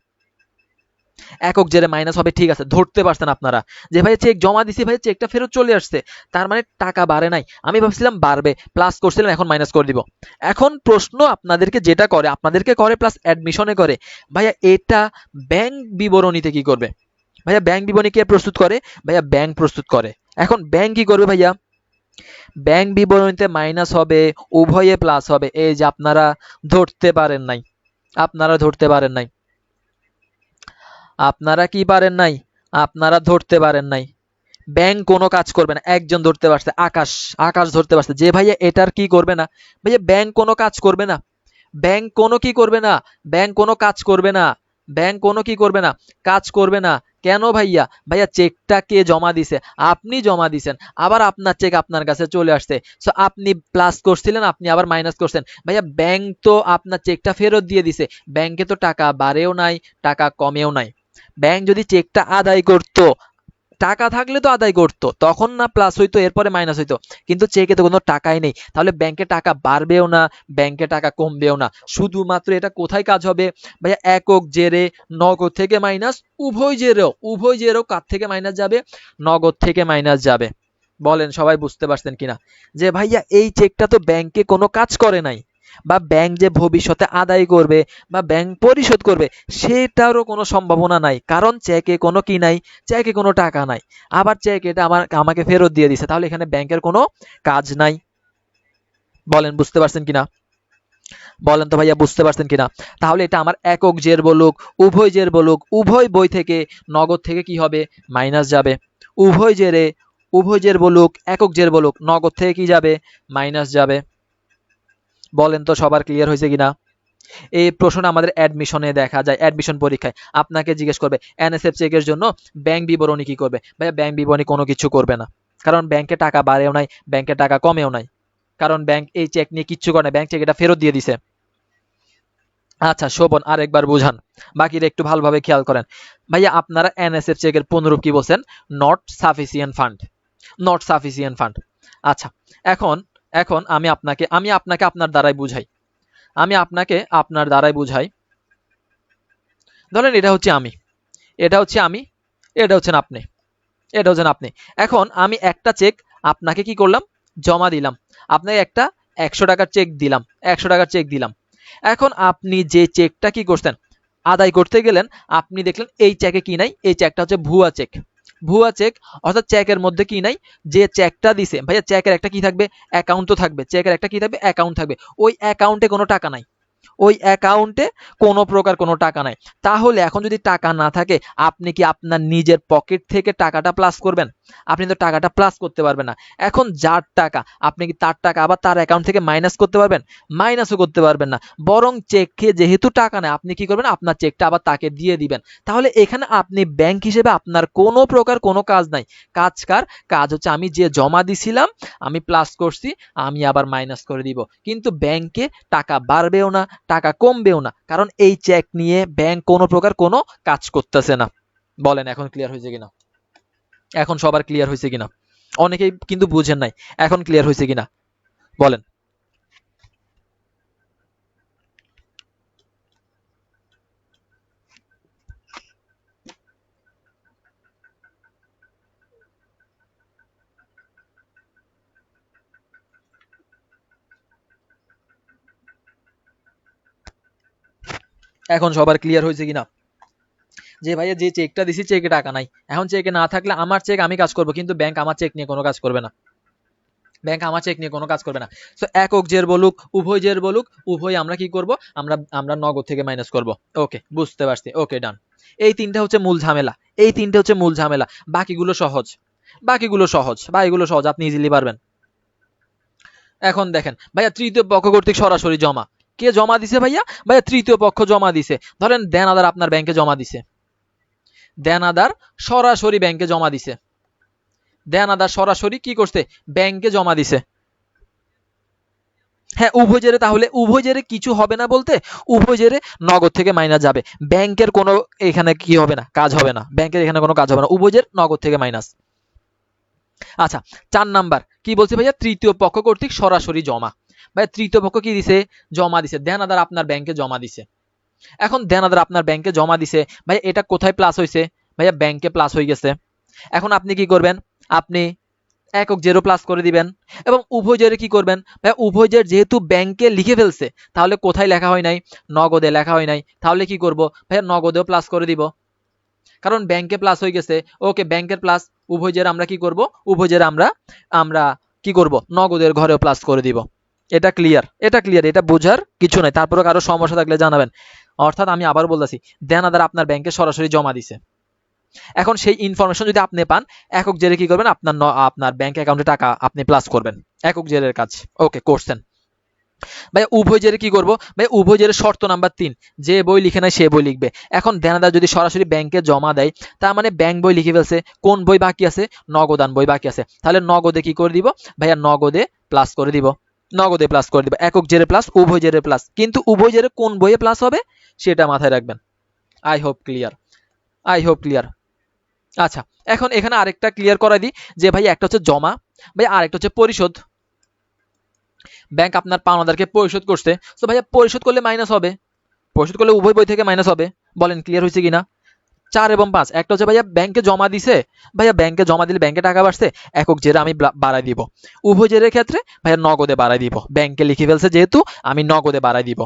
[SPEAKER 2] একক জেরে মাইনাস হবে, ঠিক আছে, ধরতে পারছেন আপনারা যে ভাই চেক জমা দিছি, ভাই চেকটা ফেরত চলে আসছে, তার মানে টাকা বাড়ে নাই। আমি ভাবছিলাম বাড়বে, প্লাস করছিলাম, এখন মাইনাস করে দিব। এখন প্রশ্ন আপনাদেরকে যেটা করে, আপনাদেরকে করে প্লাস অ্যাডমিশনে করে, ভাইয়া এটা ব্যাংক বিবরণীতে কি করবে? ভাইয়া ব্যাংক বিবরণী কে প্রস্তুত করে? ভাইয়া ব্যাংক প্রস্তুত করে। এখন ব্যাংক কি করবে ভাইয়া? ব্যাংক বিবরণীতে মাইনাস হবে, উভয়ে প্লাস হবে। এই যে আপনারা ধরতে পারেন নাই, আপনারা ধরতে পারেন নাই, আপনারা কি পারেন নাই? আপনারা ধরতে পারেন নাই। ব্যাংক কোনো কাজ করবে না, একজন ধরতে পারছে, আকাশ, আকাশ ধরতে পারছে যে ভাইয়া এটার কি করবে না। ভাইয়া ব্যাংক কোনো কাজ করবে না, ব্যাংক কোনো কি করবে না, ব্যাংক কোনো কাজ করবে না, ব্যাংক কোনো কি করবে না, কাজ করবে না। কেন ভাইয়া? ভাইয়া চেকটা কে জমা দিছে? আপনি জমা দিছেন, আবার আপনার চেক আপনার কাছে চলে আসছে, সো আপনি প্লাস করছিলেন, আপনি আবার মাইনাস করছেন। ভাইয়া ব্যাংক তো আপনার চেকটা ফেরত দিয়ে দিছে, ব্যাংকে তো টাকা বাড়েও নাই, টাকা কমেও নাই। ব্যাংক যদি চেকটা আদায় করতো, টাকা থাকলে তো আদায় করতো, তখন না প্লাস হইতো, এরপরে মাইনাস হইতো, কিন্তু চেকে তো কোনো টাকাই নেই, তাহলে ব্যাংকে টাকা বাড়বেও না, ব্যাংকে টাকা কমবেও না। শুধুমাত্র এটা কোথায় কাজ হবে ভাইয়া? একক জেরে নগদ থেকে মাইনাস, উভয় জেরেও, উভয় জেরেও কার থেকে মাইনাস যাবে? নগদ থেকে মাইনাস যাবে। বলেন সবাই বুঝতে পারছেন কিনা যে ভাইয়া এই চেকটা তো ব্যাংকে কোনো কাজ করে নাই, বা ব্যাংক যে ভবিষ্যতে আদায় করবে বা ব্যাংক পরিশোধ করবে সেটারও কোনো সম্ভাবনা নাই, কারণ চেকে কোনো কি নাই, চেকে কোনো টাকা নাই। আবার চেক এটা আমাকে ফেরত দিয়ে দিছে, তাহলে এখানে ব্যাংকের কোনো কাজ নাই। বলেন বুঝতে পারছেন কিনা? বলেন তো ভাইয়া বুঝতে পারছেন কিনা? তাহলে এটা আমার একক জের বলুক, উভয় জের বলুক, উভয় বই থেকে নগদ থেকে কি হবে? মাইনাস যাবে। উভয় জেরে, উভয় জের বলুক, একক জের বলুক, নগদ থেকে কি যাবে? মাইনাস যাবে। বলেন তো সবার ক্লিয়ার হয়েছে কিনা? এই প্রশ্নটা আমাদের অ্যাডমিশনে দেখা যায়, অ্যাডমিশন পরীক্ষায় আপনাকে জিজ্ঞেস করবে এনএসএফ চেকের জন্য ব্যাংক বিবরণী কি করবে। ভাইয়া ব্যাংক বিবরণী কোনো কিছু করবে না, কারণ ব্যাংকে টাকা বাড়েও নাই, ব্যাংকে টাকা কমেও নাই, কারণ ব্যাংক এই চেক নিয়ে কিচ্ছু করে না, ব্যাংক চেক এটা ফেরত দিয়ে দিছে। আচ্ছা শোভন আরেকবার বুঝান, বাকিরা একটু ভালোভাবে খেয়াল করেন। ভাইয়া আপনারা এনএসএফ চেকের পুনরূপ কি বলছেন? Not sufficient fund, not sufficient fund. আচ্ছা এখন এখন আমি আপনাকে আপনার দ্বারাই বুঝাই, আমি আপনাকে আপনার দ্বারাই বুঝাই। ধরেন এটা হচ্ছে আমি, এটা হচ্ছে আমি, এটা হচ্ছেন আপনি, এটা হচ্ছেন আপনি। এখন আমি একটা চেক আপনাকে কি করলাম? জমা দিলাম। আপনাকে একটা 100 টাকার চেক দিলাম, 100 টাকার চেক দিলাম। এখন আপনি যে চেকটা কি করছেন? আদায় করতে গেলেন, আপনি দেখলেন এই চেকে কি নাই, এই চেকটা হচ্ছে ভুয়া চেক। ভুয়া চেক অর্থাৎ চেকের মধ্যে কি নাই, যে চেকটা দিছে ভাইয়া চেকের একটা কি থাকবে? অ্যাকাউন্ট তো থাকবে, চেকের একটা কি থাকবে? অ্যাকাউন্ট থাকবে। ওই অ্যাকাউন্টে কোনো টাকা নাই, ওই অ্যাকাউন্টে কোনো প্রকার কোনো টাকা নাই। তাহলে এখন যদি টাকা না থাকে, আপনি কি আপনার নিজের পকেট থেকে টাকাটা প্লাস করবেন? আপনি তো টাকাটা প্লাস করতে পারবেন না। এখন যার টাকা, আপনি কি তার টাকা আবার তার অ্যাকাউন্ট থেকে মাইনাস করতে পারবেন? মাইনাসও করতে পারবেন না। বরং চেকে যেহেতু টাকা নেই, আপনি কি করবেন? আপনার চেকটা আবার তাকে দিয়ে দিবেন। তাহলে এখানে আপনি ব্যাংক হিসেবে আপনার কোনো প্রকার কোনো কাজ নাই। কাজ হচ্ছে আমি যে জমা দিছিলাম, আমি প্লাস করছি, আমি আবার মাইনাস করে দিব। কিন্তু ব্যাংকে টাকা বাড়বেও না, টাকা কমবেও না, কারণ এই চেক নিয়ে ব্যাংক কোনো প্রকার কোনো কাজ করতেছে না। বলেন এখন ক্লিয়ার হয়েছে কিনা? এখন সবার ক্লিয়ার হয়েছে কিনা? অনেকেই কিন্তু বুঝেন নাই, এখন ক্লিয়ার হয়েছে কিনা বলেন। এখন সবার ক্লিয়ার হয়েছে কিনা যে ভাইয়া যে চেকটা দিছি চেকে টাকা নাই, এখন চেকে না থাকলে আমার চেক আমি কাজ করব, কিন্তু ব্যাংক আমার চেক নিয়ে কোনো কাজ করবে না, ব্যাংক আমার চেক নিয়ে কোনো কাজ করবে না। সো একক জের বলুক উভয় জের বলুক, উভয় আমরা কি করব? আমরা নগদ থেকে মাইনাস করব। ওকে বুঝতে পারছি, ওকে ডান। এই তিনটা হচ্ছে মূল ঝামেলা, এই তিনটা হচ্ছে মূল ঝামেলা। বাকিগুলো সহজ, বাকিগুলো সহজ, আপনি ইজিলি পারবেন। এখন দেখেন ভাইয়া তৃতীয় পক্ষ কর্তৃক সরাসরি জমা, কে জমা দিছে ভাইয়া? ভাইয়া তৃতীয় পক্ষ জমা দিছে। ধরেন দেনাদার আপনার ব্যাংকে জমা দিছে, দেনাদার সরাসরি ব্যাংকে জমা দিছে, দেনাদার সরাসরি কি করছে? ব্যাংকে জমা দিছে। হ্যাঁ উভয় জেরে, তাহলে উভয় জেরে কিছু হবে না বলতে, উভয় জেরে নগদ থেকে মাইনাস যাবে, ব্যাংকের কোনো এখানে কি হবে না, কাজ হবে না, ব্যাংকের এখানে কোনো কাজ হবে না, উভয় জের নগদ থেকে মাইনাস। আচ্ছা 4 নাম্বার কি বলছে ভাইয়া? তৃতীয় পক্ষ কর্তৃক সরাসরি জমা। ভাইয়া তৃতীয় পক্ষ কি দিছে? জমা দিছে, দেনাদার আপনার ব্যাংকে জমা দিছে। এখন দেনাদার আপনার ব্যাংকে জমা দিছে, ভাইয়া এটা কোথায় প্লাস হয়েছে? ভাইয়া ব্যাংকে প্লাস হয়ে গেছে। এখন আপনি কি করবেন? আপনি একক জেরো প্লাস করে দিবেন এবং উভয় জেরে কি করবেন? ভাইয়া উভয় জের যেহেতু ব্যাংকে লিখে ফেলছে, তাহলে কোথায় লেখা হয় নাই? নগদে লেখা হয় নাই, তাহলে কি করব? ভাইয়া নগদেও প্লাস করে দিব, কারণ ব্যাংকে প্লাস হয়ে গেছে। ওকে ব্যাংকের প্লাস, উভয় জের আমরা কি করব? উভয় জের আমরা আমরা কি করব? নগদের ঘরেও প্লাস করে দিব। এটা ক্লিয়ার, এটা ক্লিয়ার, এটা বোঝার কিছু নাই। তারপরে কারো সমস্যা থাকলে জানাবেন। অর্থাৎ আমি আবার বলতেছি, দেনাদার আপনার ব্যাংকে সরাসরি জমা দিছে। এখন সেই ইনফরমেশন যদি আপনি পান, একক জেরে কি করবেন? আপনার ব্যাংক অ্যাকাউন্টে টাকা আপনি প্লাস করবেন, একক জেরের কাজ। ওকে করছেন। ভাই উভয় জেরে কি করব? ভাই উভয় জেরে শর্ত নাম্বার 3, যে বই লিখে নাই সে বই লিখবে। এখন দেনাদার যদি সরাসরি ব্যাংকে জমা দেয়, তার মানে ব্যাংক বই লিখে ফেলছে, কোন বই বাকি আছে? নগদান বই বাকি আছে। তাহলে নগদে কি করে দিব? ভাইয়া নগদে প্লাস করে দিব, নগদে প্লাস করে দিব। একক জেরে প্লাস, উভয় জেরে প্লাস, কিন্তু উভয় জেরে কোন বইয়ে প্লাস হবে সেটা মাথায় রাখবেন। I hope clear, I hope clear. আচ্ছা এখন এখানে আরেকটা ক্লিয়ার করাই দিই যে ভাই একটা হচ্ছে জমা, ভাই আরেকটা হচ্ছে পরিশোধ। ব্যাংক আপনার পাওনাদারকে পরিশোধ করছে, তো ভাইয়া পরিশোধ করলে মাইনাস হবে, পরিশোধ করলে উভয় বই থেকে মাইনাস হবে। বলেন ক্লিয়ার হয়েছে কিনা? 4 এবং 5, একটা হচ্ছে ভাইয়া ব্যাংকে জমা দিছে, ভাইয়া ব্যাংকে জমা দিলে ব্যাংকে টাকা বাড়ছে, একক জেরে আমি বাড়াই দিব। উভয় জেরের ক্ষেত্রে ভাইয়া নগদে বাড়াই দিব, ব্যাংকে লিখে ফেলছে যেহেতু আমি নগদে বাড়াই দিব।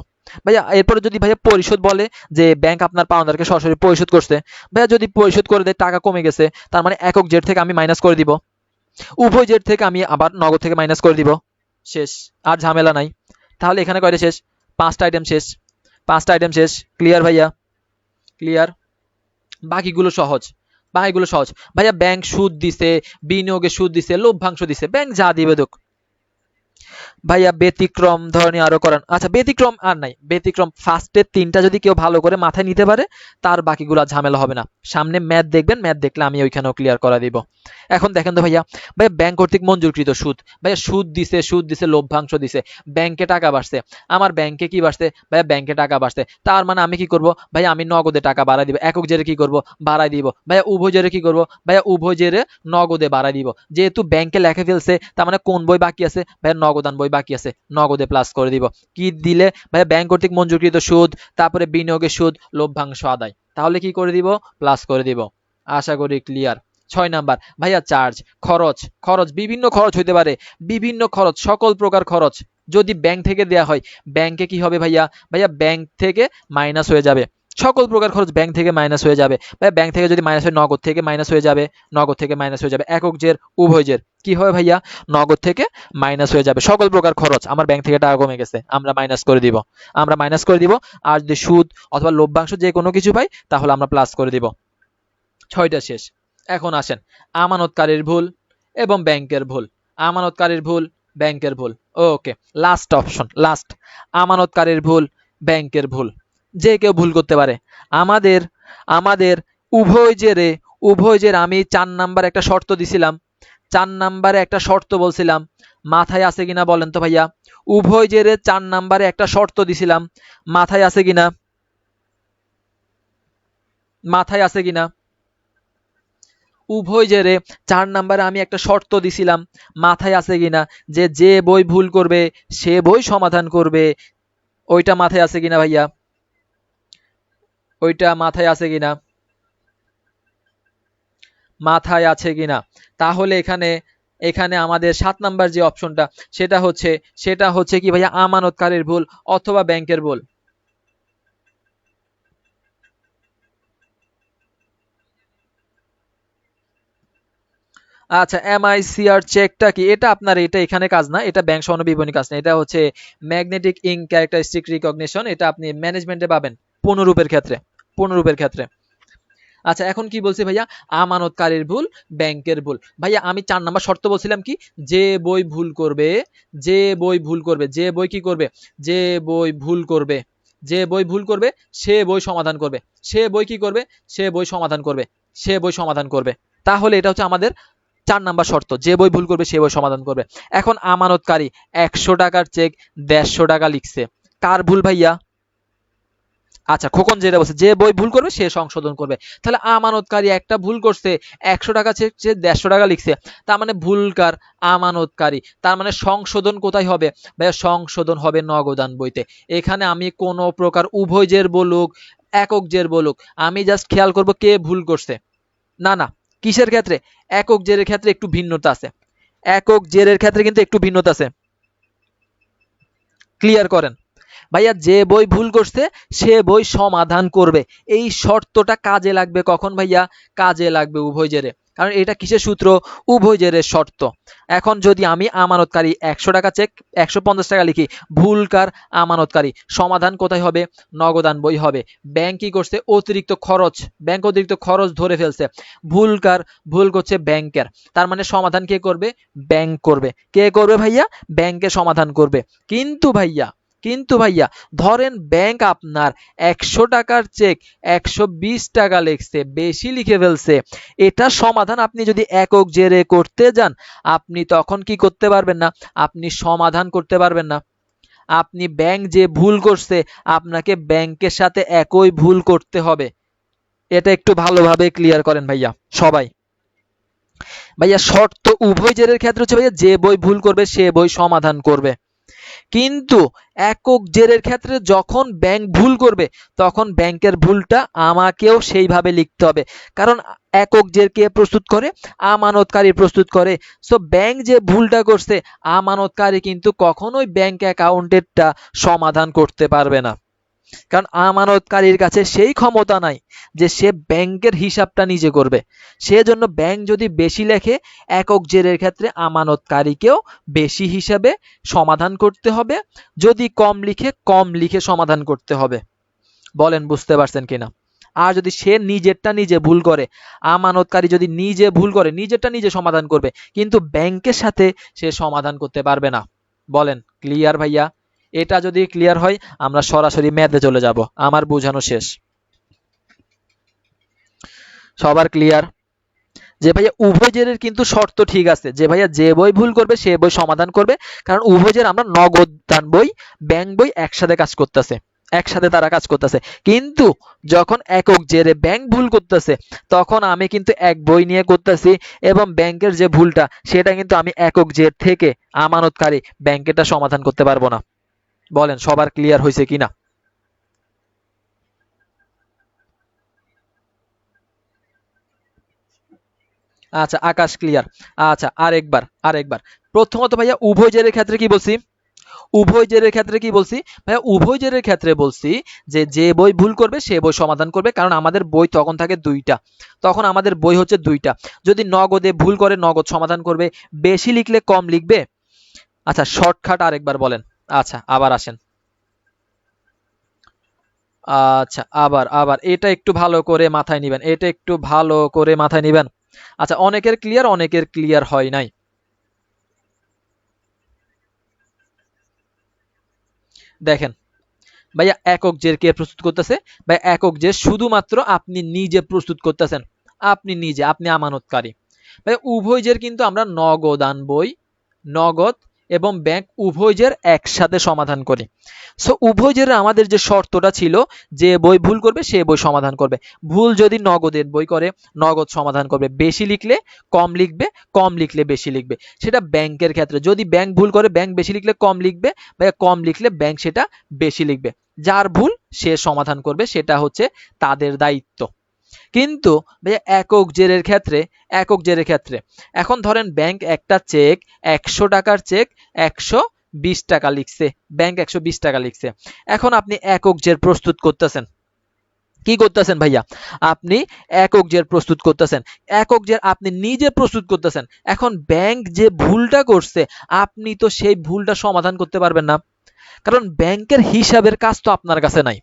[SPEAKER 2] ভাইয়া এরপরে যদি ভাইয়া পরিশোধ বলে যে ব্যাংক আপনার পাওনাদারকে সরাসরি পরিশোধ করছে, ভাইয়া যদি পরিশোধ করে দেয় টাকা কমে গেছে, তার মানে একক জের থেকে আমি মাইনাস করে দিব, উভয় জের থেকে আমি আবার নগদ থেকে মাইনাস করে দিব, শেষ, আর ঝামেলা নাই। তাহলে এখানে কয়টা শেষ? 5টা আইটেম শেষ, 5টা আইটেম শেষ। ক্লিয়ার ভাইয়া? ক্লিয়ার? বাকিগুলো সহজ, বাকিগুলো সহজ। ভাইয়া ব্যাংক সুদ দিছে, বিনিয়োগে সুদ দিছে, লভ্যাংশ দিছে, ব্যাংক যা দিবে দুক। ভাইয়া ব্যতিক্রম ধরনের আরো করান। আচ্ছা ব্যতিক্রম আর নাই, ব্যতিক্রম ফার্স্টের 3টা যদি কেউ ভালো করে মাথায় নিতে পারে তার বাকিগুলো ঝামেলা হবে না। সামনে ম্যাথ দেখবেন, ম্যাথ দেখলে আমি ওইখানেও ক্লিয়ার করা দিব। এখন দেখেন তো ভাইয়া, ভাইয়া ব্যাংক কর্তৃক মঞ্জুরকৃত সুদ, ভাইয়া সুদ দিছে লভ্যাংশ দিছে, ব্যাংকে টাকা বাড়ছে, আমার ব্যাংকে কি বাড়ছে ভাইয়া, ব্যাংকে টাকা বাড়ছে, তার মানে আমি কি করব ভাইয়া, আমি নগদে টাকা বাড়াই দিব, একক জেরে কি করব বাড়াই দিব, ভাইয়া উভয় জেরে কি করব ভাইয়া, উভয় জেরে নগদে বাড়াই দিব। যেহেতু ব্যাংকে লেখা ফেলছে তার মানে কোন বই বাকি আছে ভাইয়া, নগদান বই বাকি আছে, নগদে প্লাস করে দিব। কি দিলে ভাইয়া, ব্যাংক কর্তৃক মঞ্জুরকৃত সুদ, তারপরে বিনিয়োগের সুদ, লভ্যাংশ আদায়, তাহলে কি করে দিব প্লাস করে দিব। আশা করি ক্লিয়ার। 6 নাম্বার ভাইয়া চার্জ, খরচ, খরচ বিভিন্ন খরচ হইতে পারে, বিভিন্ন খরচ, সকল প্রকার খরচ যদি ব্যাংক থেকে দেয়া হয়, ব্যাংকে কি হবে ভাইয়া, ভাইয়া ব্যাংক থেকে মাইনাস হয়ে যাবে, সকল প্রকার খরচ ব্যাংক থেকে মাইনাস হয়ে যাবে। ভাইয়া ব্যাংক থেকে যদি মাইনাস হয়, নগদ থেকে মাইনাস হয়ে যাবে, নগদ থেকে মাইনাস হয়ে যাবে, একক জের উভয় জের কি হবে ভাইয়া, নগদ থেকে মাইনাস হয়ে যাবে। সকল প্রকার খরচ, আমার ব্যাংক থেকে টাকা কমে গেছে, আমরা মাইনাস করে দিব, আমরা মাইনাস করে দিব। আর যদি সুদ অথবা লভ্যাংশ যে কোনো কিছু পাই তাহলে আমরা প্লাস করে দিব। 6টা শেষ। এখন আসেন আমানতকারীর ভুল এবং ব্যাংকের ভুল, আমানতকারীর ভুল, ব্যাংকের ভুল। ওকে, লাস্ট অপশন, লাস্ট, আমানতকারীর ভুল, ব্যাংকের ভুল। যে কেউ ভুল করতে পারে। আমাদের আমাদের উভয় জের আমি 4 নাম্বার একটা শর্ত দিছিলাম, 4 নাম্বারে একটা শর্ত বলছিলাম, মাথায় আছে কিনা বলেন তো ভাইয়া, উভয় জেরে 4 নাম্বারে একটা শর্ত দিছিলাম, মাথায় আছে কিনা, মাথায় আছে কিনা, উভয় জেরে 4 নাম্বারে আমি একটা শর্ত দিছিলাম, মাথায় আছে কিনা, যে বই ভুল করবে সে বই সমাধান করবে, ওইটা মাথায় আছে কিনা ভাইয়া, ওইটা মাথায় আছে কিনা, মাথায় আছে কিনা। তাহলে এখানে এখানে আমাদের 7 নাম্বার যে অপশনটা সেটা হচ্ছে কি ভাইয়া, আমানতকারীর ভুল অথবা ব্যাংকের ভুল। আচ্ছা এমআইসিআর চেকটা কি, এটা আপনার এটা এখানে কাজ না, এটা ব্যাংক স্বর্ণ বিবরণী কাজ না, এটা হচ্ছে ম্যাগনেটিক ইঙ্ক ক্যারেক্টারিস্টিক রিকগনিশন, এটা আপনি ম্যানেজমেন্টে পাবেন পুনরূপের ক্ষেত্রে, পুনরূপের ক্ষেত্রে। আচ্ছা এখন কি বলছি ভাইয়া, আমানতকারীর ভুল, ব্যাংকের ভুল। ভাইয়া আমি 4 নাম্বার শর্ত বলছিলাম কি, যে বই ভুল করবে, যে বই ভুল করবে, যে বই কি করবে, যে বই ভুল করবে, যে বই ভুল করবে সে বই সমাধান করবে, সে বই কি করবে, সে বই সমাধান করবে, সে বই সমাধান করবে। তাহলে এটা হচ্ছে আমাদের 4 নাম্বার শর্ত, যে বই ভুল করবে সে বই সমাধান করবে। এখন আমানতকারী 100 টাকার চেক 150 টাকা লিখছে, কার ভুল ভাইয়া, আচ্ছা খোকন যেটা বলছে যে বই ভুল করবে সে সংশোধন করবে, তাহলে আমানতকারী একটা ভুল করছে, 100 টাকা চেক সে 150 টাকা লিখছে, তার মানে ভুলকার আমানতকারী, তার মানে সংশোধন কোথায় হবে ভাইয়া, সংশোধন হবে নগদান বইতে। এখানে আমি কোনো প্রকার উভয় জের বলুক একক জের বলুক, আমি জাস্ট খেয়াল করব কে ভুল করছে। না না, কিসের ক্ষেত্রে, একক জেরের ক্ষেত্রে একটু ভিন্নতা আছে, একক জেরের ক্ষেত্রে কিন্তু একটু ভিন্নতা আছে, ক্লিয়ার করেন ভাইয়া। যে বই ভুল করছে সে বই সমাধান করবে, এই শর্তটা কাজে লাগবে কখন ভাইয়া, কাজে লাগবে উভয় জেরে, কারণ এটা কিসের সূত্র, উভয় জেরের শর্ত। এখন যদি আমি আমানতকারী 100 টাকা চেক 150 টাকা লিখি, ভুলকার আমানতকারী, সমাধান কোথায় হবে, নগদান বই হবে। ব্যাংক কি করছে, অতিরিক্ত খরচ, ব্যাংক অতিরিক্ত খরচ ধরে ফেলছে, ভুলকার, ভুল করছে ব্যাংকের, তার মানে সমাধান কে করবে, ব্যাংক করবে। কে করবে ভাইয়া, ব্যাংকে সমাধান করবে। কিন্তু ভাইয়া ধরেন ব্যাংক আপনার 100 টাকার চেক 120 টাকা লিখছে, বেশি লিখে ফেলছে, এটা সমাধান আপনি যদি একক জেরে করতে যান আপনি তখন কি করতে পারবেন না, আপনি সমাধান করতে পারবেন না। আপনি ব্যাংক যে ভুল করছে আপনাকে ব্যাংকের সাথে একই ভুল করতে হবে, এটা একটু ভালোভাবে ক্লিয়ার করেন ভাইয়া সবাই। ভাইয়া শর্ত উভয় জেরের ক্ষেত্রে হচ্ছে ভাইয়া যে বই ভুল করবে সে বই সমাধান করবে, কিন্তু একক জেরের ক্ষেত্রে যখন ব্যাংক ভুল করবে তখন ব্যাংকের ভুলটা আমাকেও সেইভাবে লিখতে হবে, কারণ একক জের কে প্রস্তুত করে, আমানতকারী প্রস্তুত করে। সো ব্যাংক যে ভুলটা করছে আমানতকারী কিন্তু কখনোই ব্যাংক অ্যাকাউন্টেরটা সমাধান করতে পারবে না, কারণ আমানতকারীর কাছে সেই ক্ষমতা নাই যে সে ব্যাংকের হিসাবটা নিজে করবে। সেজন্য ব্যাংক যদি বেশি লেখে একক জেরের ক্ষেত্রে আমানতকারীকেও বেশি হিসাবে সমাধান করতে হবে, যদি কম লিখে সমাধান করতে হবে। বলেন বুঝতে পারছেন কিনা। আর যদি সে নিজেরটা নিজে ভুল করে, আমানতকারী যদি নিজে ভুল করে নিজেরটা নিজে সমাধান করবে, কিন্তু ব্যাংকের সাথে সে সমাধান করতে পারবে না। বলেন ক্লিয়ার ভাইয়া? এটা যদি ক্লিয়ার হয় আমরা সরাসরি ম্যাথে চলে যাব, আমার বোঝানো শেষ। সবার ক্লিয়ার? যে ভাইয়া উভয় জেরের কিন্তু শর্ত ঠিক আছে, যে ভাইয়া যে বই ভুল করবে সে বই সমাধান করবে, কারণ উভয় জের আমরা নগদ দান বই ব্যাংক বই একসাথে কাজ করতেছে, একসাথে তারা কাজ করতেছে। কিন্তু যখন একক জেরে ব্যাংক ভুল করতেছে তখন আমি কিন্তু এক বই নিয়ে করতেছি, এবং ব্যাংকের যে ভুলটা সেটা কিন্তু আমি একক জের থেকে আমানতকারী ব্যাংকেরটা সমাধান করতে পারবো না। বলেন সবার ক্লিয়ার হয়েছে কিনা? আচ্ছা আকাশ ক্লিয়ার। আচ্ছা আরেকবার প্রথমত ভাইয়া উভয় জেরের ক্ষেত্রে কি বলছি? উভয় জেরের ক্ষেত্রে কি বলছি ভাইয়া? উভয় জেরের ক্ষেত্রে বলছি যে যে বই ভুল করবে সে বই সমাধান করবে, কারণ আমাদের বই তখন থাকে দুইটা, তখন আমাদের বই হচ্ছে দুইটা। যদি নগদে ভুল করে নগদ সমাধান করবে, বেশি লিখলে কম লিখবে। আচ্ছা শর্টকাট আরেকবার বলেন। আচ্ছা আবার আসেন। আচ্ছা আবার আবার এটা একটু ভালো করে মাথায় নিবেন, এটা একটু ভালো করে মাথায় নিবেন। আচ্ছা অনেকের ক্লিয়ার, অনেকের ক্লিয়ার হয় নাই। দেখেন ভাইয়া একক জের কে প্রস্তুত করতেছে? ভাই একক জের শুধুমাত্র আপনি নিজে প্রস্তুত করতেছেন, আপনি নিজে, আপনি আমানতকারী। ভাই উভয় জের কিন্তু আমরা নগদ আনবই, নগদ এবং ব্যাংক উভয় জের একসাথে সমাধান করি। সো উভয় জের আমাদের যে শর্তটা ছিল যে বই ভুল করবে সে বই সমাধান করবে, ভুল যদি নগদের বই করে নগদ সমাধান করবে, বেশি লিখলে কম লিখবে, কম লিখলে বেশি লিখবে। সেটা ব্যাংকের ক্ষেত্রে যদি ব্যাংক ভুল করে ব্যাংক বেশি লিখলে কম লিখবে, বা কম লিখলে ব্যাংক সেটা বেশি লিখবে। যার ভুল সে সমাধান করবে, সেটা হচ্ছে তাদের দায়িত্ব। কিন্তু ভাইয়া একক জেরের ক্ষেত্রে, একক জেরের ক্ষেত্রে এখন ধরেন ব্যাংক একটা চেক 100 টাকার চেক 120 টাকা লিখছে, ব্যাংক 120 টাকা লিখছে। এখন আপনি একক জের প্রস্তুত করতেছেন, কি করতেছেন ভাইয়া? আপনি একক জের প্রস্তুত করতেছেন, একক জের আপনি নিজে প্রস্তুত করতেছেন। এখন ব্যাংক যে ভুলটা করছে আপনি তো সেই ভুলটা সমাধান করতে পারবেন না, কারণ ব্যাংকের হিসাবের কাজ তো আপনার কাছে নাই।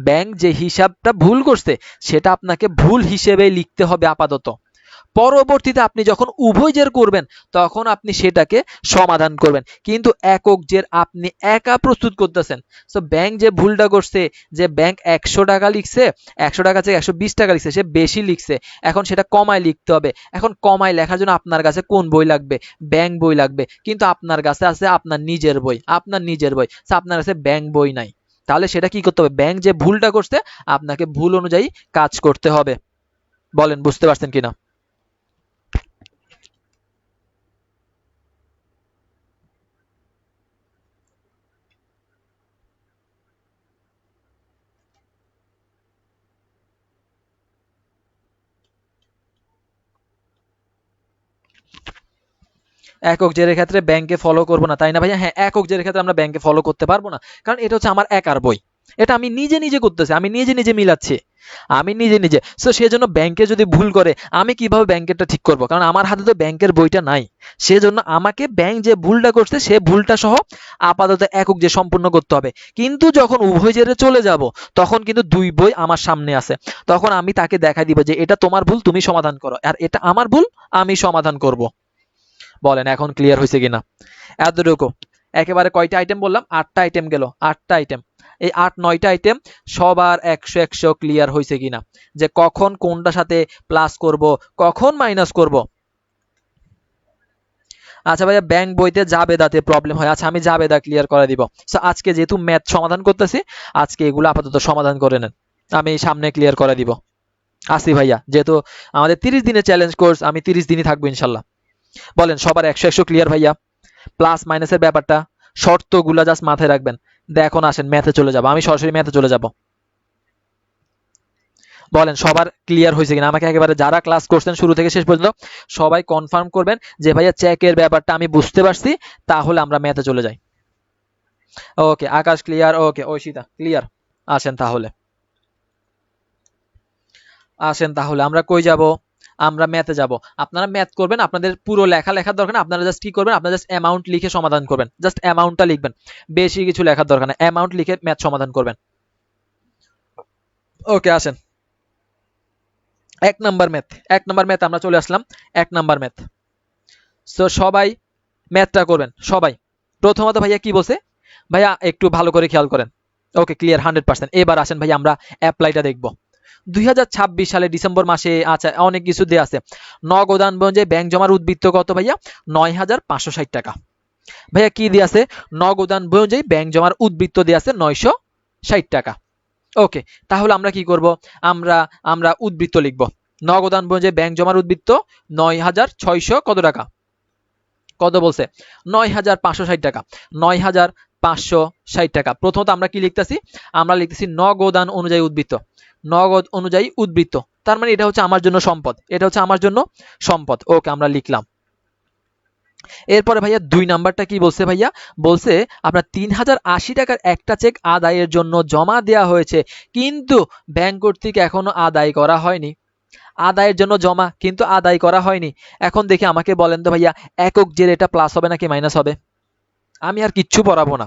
[SPEAKER 2] ব্যাংক যে হিসাবটা ভুল করছে সেটা আপনাকে ভুল হিসেবে লিখতে হবে আপাতত। পরবর্তীতে আপনি যখন উভয় জের করবেন তখন আপনি সেটাকে সমাধান করবেন, কিন্তু একক জের আপনি একা প্রস্তুত করতেছেন। সো ব্যাংক যে ভুলটা করছে, যে ব্যাংক 100 টাকা লিখছে, 100 টাকা থেকে 120 টাকা লিখছে, সে বেশি লিখছে, এখন সেটা কমায় লিখতে হবে। এখন কমায় লেখার জন্য আপনার কাছে কোন বই লাগবে? ব্যাংক বই লাগবে, কিন্তু আপনার কাছে আছে আপনার নিজের বই, আপনার নিজের বই, আপনার কাছে ব্যাংক বই নাই। তাহলে সেটা কি করতে হবে? ব্যাংক যে ভুলটা করছে আপনাকে ভুল অনুযায়ী কাজ করতে হবে। বলেন বুঝতে পারছেন কিনা? একক জেরের ক্ষেত্রে ব্যাংকে ফলো করবো না, তাই না ভাইয়া? হ্যাঁ একক জেরের ক্ষেত্রে আমরা ব্যাংকে ফলো করতে পারবো না, কারণ এটা হচ্ছে আমার একার বই, এটা আমি নিজে নিজে করতেছি, আমি নিজে নিজে মিলাচ্ছি, আমি নিজে নিজে। সো সেজন্য ব্যাংকে যদি ভুল করে আমি কিভাবে ব্যাংকেরটা ঠিক করব, কারণ আমার হাতে তো ব্যাংকের বইটা নাই। সেজন্য আমাকে ব্যাংক যে ভুলটা করছে সে ভুলটা সহ আপাতত একক যে সম্পূর্ণ করতে হবে। কিন্তু যখন উভয় জেরে চলে যাব তখন কিন্তু দুই বই আমার সামনে আছে, তখন আমি তাকে দেখাই দিব যে এটা তোমার ভুল তুমি সমাধান করো, আর এটা আমার ভুল আমি সমাধান করব। বলেন এখন ক্লিয়ার হয়েছে কিনা? এতটুকু একেবারে কয়টা আইটেম বললাম? 8টা আইটেম গেল, 8টা আইটেম। এই 8-9টা আইটেম সবার 100 ক্লিয়ার হয়েছে কিনা, যে কখন কোনটার সাথে প্লাস করব, কখন মাইনাস করব। আচ্ছা ভাইয়া ব্যাংক বইতে জাবেদাতে প্রবলেম হয়, আচ্ছা আমি জাবেদা ক্লিয়ার করে দিব। সো আজকে যেহেতু ম্যাথ সমাধান করতেছি আজকে এগুলো আপাতত সমাধান করে নেন, আমি সামনে ক্লিয়ার করে দিব। আসি ভাইয়া, যেহেতু আমাদের 30 দিনের চ্যালেঞ্জ কোর্স, আমি 30 দিনই থাকবো ইনশাল্লাহ। বলেন সবার 100 ক্লিয়ার ভাইয়া? প্লাস মাইনাসের ব্যাপারটা শর্তগুলা জাস্ট মাথায় রাখবেন। এখন আসেন ম্যাথে চলে যাব, আমি সরাসরি ম্যাথে চলে যাব। বলেন সবার ক্লিয়ার হয়েছে কিনা? আমাকে একেবারে যারা ক্লাস করছেন শুরু থেকে শেষ পর্যন্ত সবাই কনফার্ম করবেন যে ভাইয়া চেকের ব্যাপারটা আমি বুঝতে পারছি, তাহলে আমরা ম্যাথে চলে যাই। ওকে আকাশ ক্লিয়ার, ওকে ঐশিতা ক্লিয়ার। আসেন তাহলে, আসেন তাহলে আমরা কই যাব? আমরা ম্যাথে যাব। আপনারা ম্যাথ করবেন, আপনাদের পুরো লেখা লেখার দরকার না, আপনারা জাস্ট কি করবেন, আপনারা জাস্ট অ্যামাউন্ট লিখে সমাধান করবেন, জাস্ট অ্যামাউন্টটা লিখবেন, বেশি কিছু লেখার দরকার না, অ্যামাউন্ট লিখে ম্যাথ সমাধান করবেন। ওকে আসেন 1 নাম্বার ম্যাথ, 1 নাম্বার ম্যাথ আমরা চলে আসলাম। 1 নাম্বার ম্যাথ। সো সবাই ম্যাথটা করবেন সবাই। প্রথমত ভাইয়া কি বলছে ভাইয়া একটু ভালো করে খেয়াল করেন। Okay clear 100%। এবার আসেন ভাইয়া আমরা অ্যাপ্লাইটা দেখব। 2026 সালে ডিসেম্বর মাসে আচ্ছা অনেক কিছু দেয়া আছে। নগদান অনুযায়ী ব্যাংক জমার উদ্বৃত্ত কত ভাইয়া? 9,560 টাকা। ভাইয়া কি দেয়া আছে? নগদান অনুযায়ী ব্যাংক জমার উদ্বৃত্ত দেয়া আছে 960 টাকা। ওকে, তাহলে আমরা কি করব? আমরা আমরা উদ্বৃত্ত লিখব। নগদান অনুযায়ী ব্যাংক জমার উদ্বৃত্ত 9,600 কত টাকা? কত বলছে? 9,560 টাকা। 9,560 টাকা। প্রথমত আমরা কি লিখতেছি? আমরা লিখতেছি নগদান অনুযায়ী উদ্বৃত্ত। নগদ অনুযায়ী উদ্বৃত্ত, তার মানে এটা হচ্ছে আমার জন্য সম্পদ, এটা হচ্ছে আমার জন্য সম্পদ। ওকে, আমরা লিখলাম। এরপরে ভাইয়া 2 নাম্বারটা কি বলছে ভাইয়া? বলছে আপনার 3,080 টাকার একটা চেক আদায়ের জন্য জমা দেওয়া হয়েছে, কিন্তু ব্যাংক কর্তৃক এখনো আদায় করা হয়নি। আদায়ের জন্য জমা কিন্তু আদায় করা হয়নি। এখন দেখি আমাকে বলেন তো ভাইয়া, একক জের এটা প্লাস হবে নাকি মাইনাস হবে? আমি আর কিচ্ছু পড়াবো না,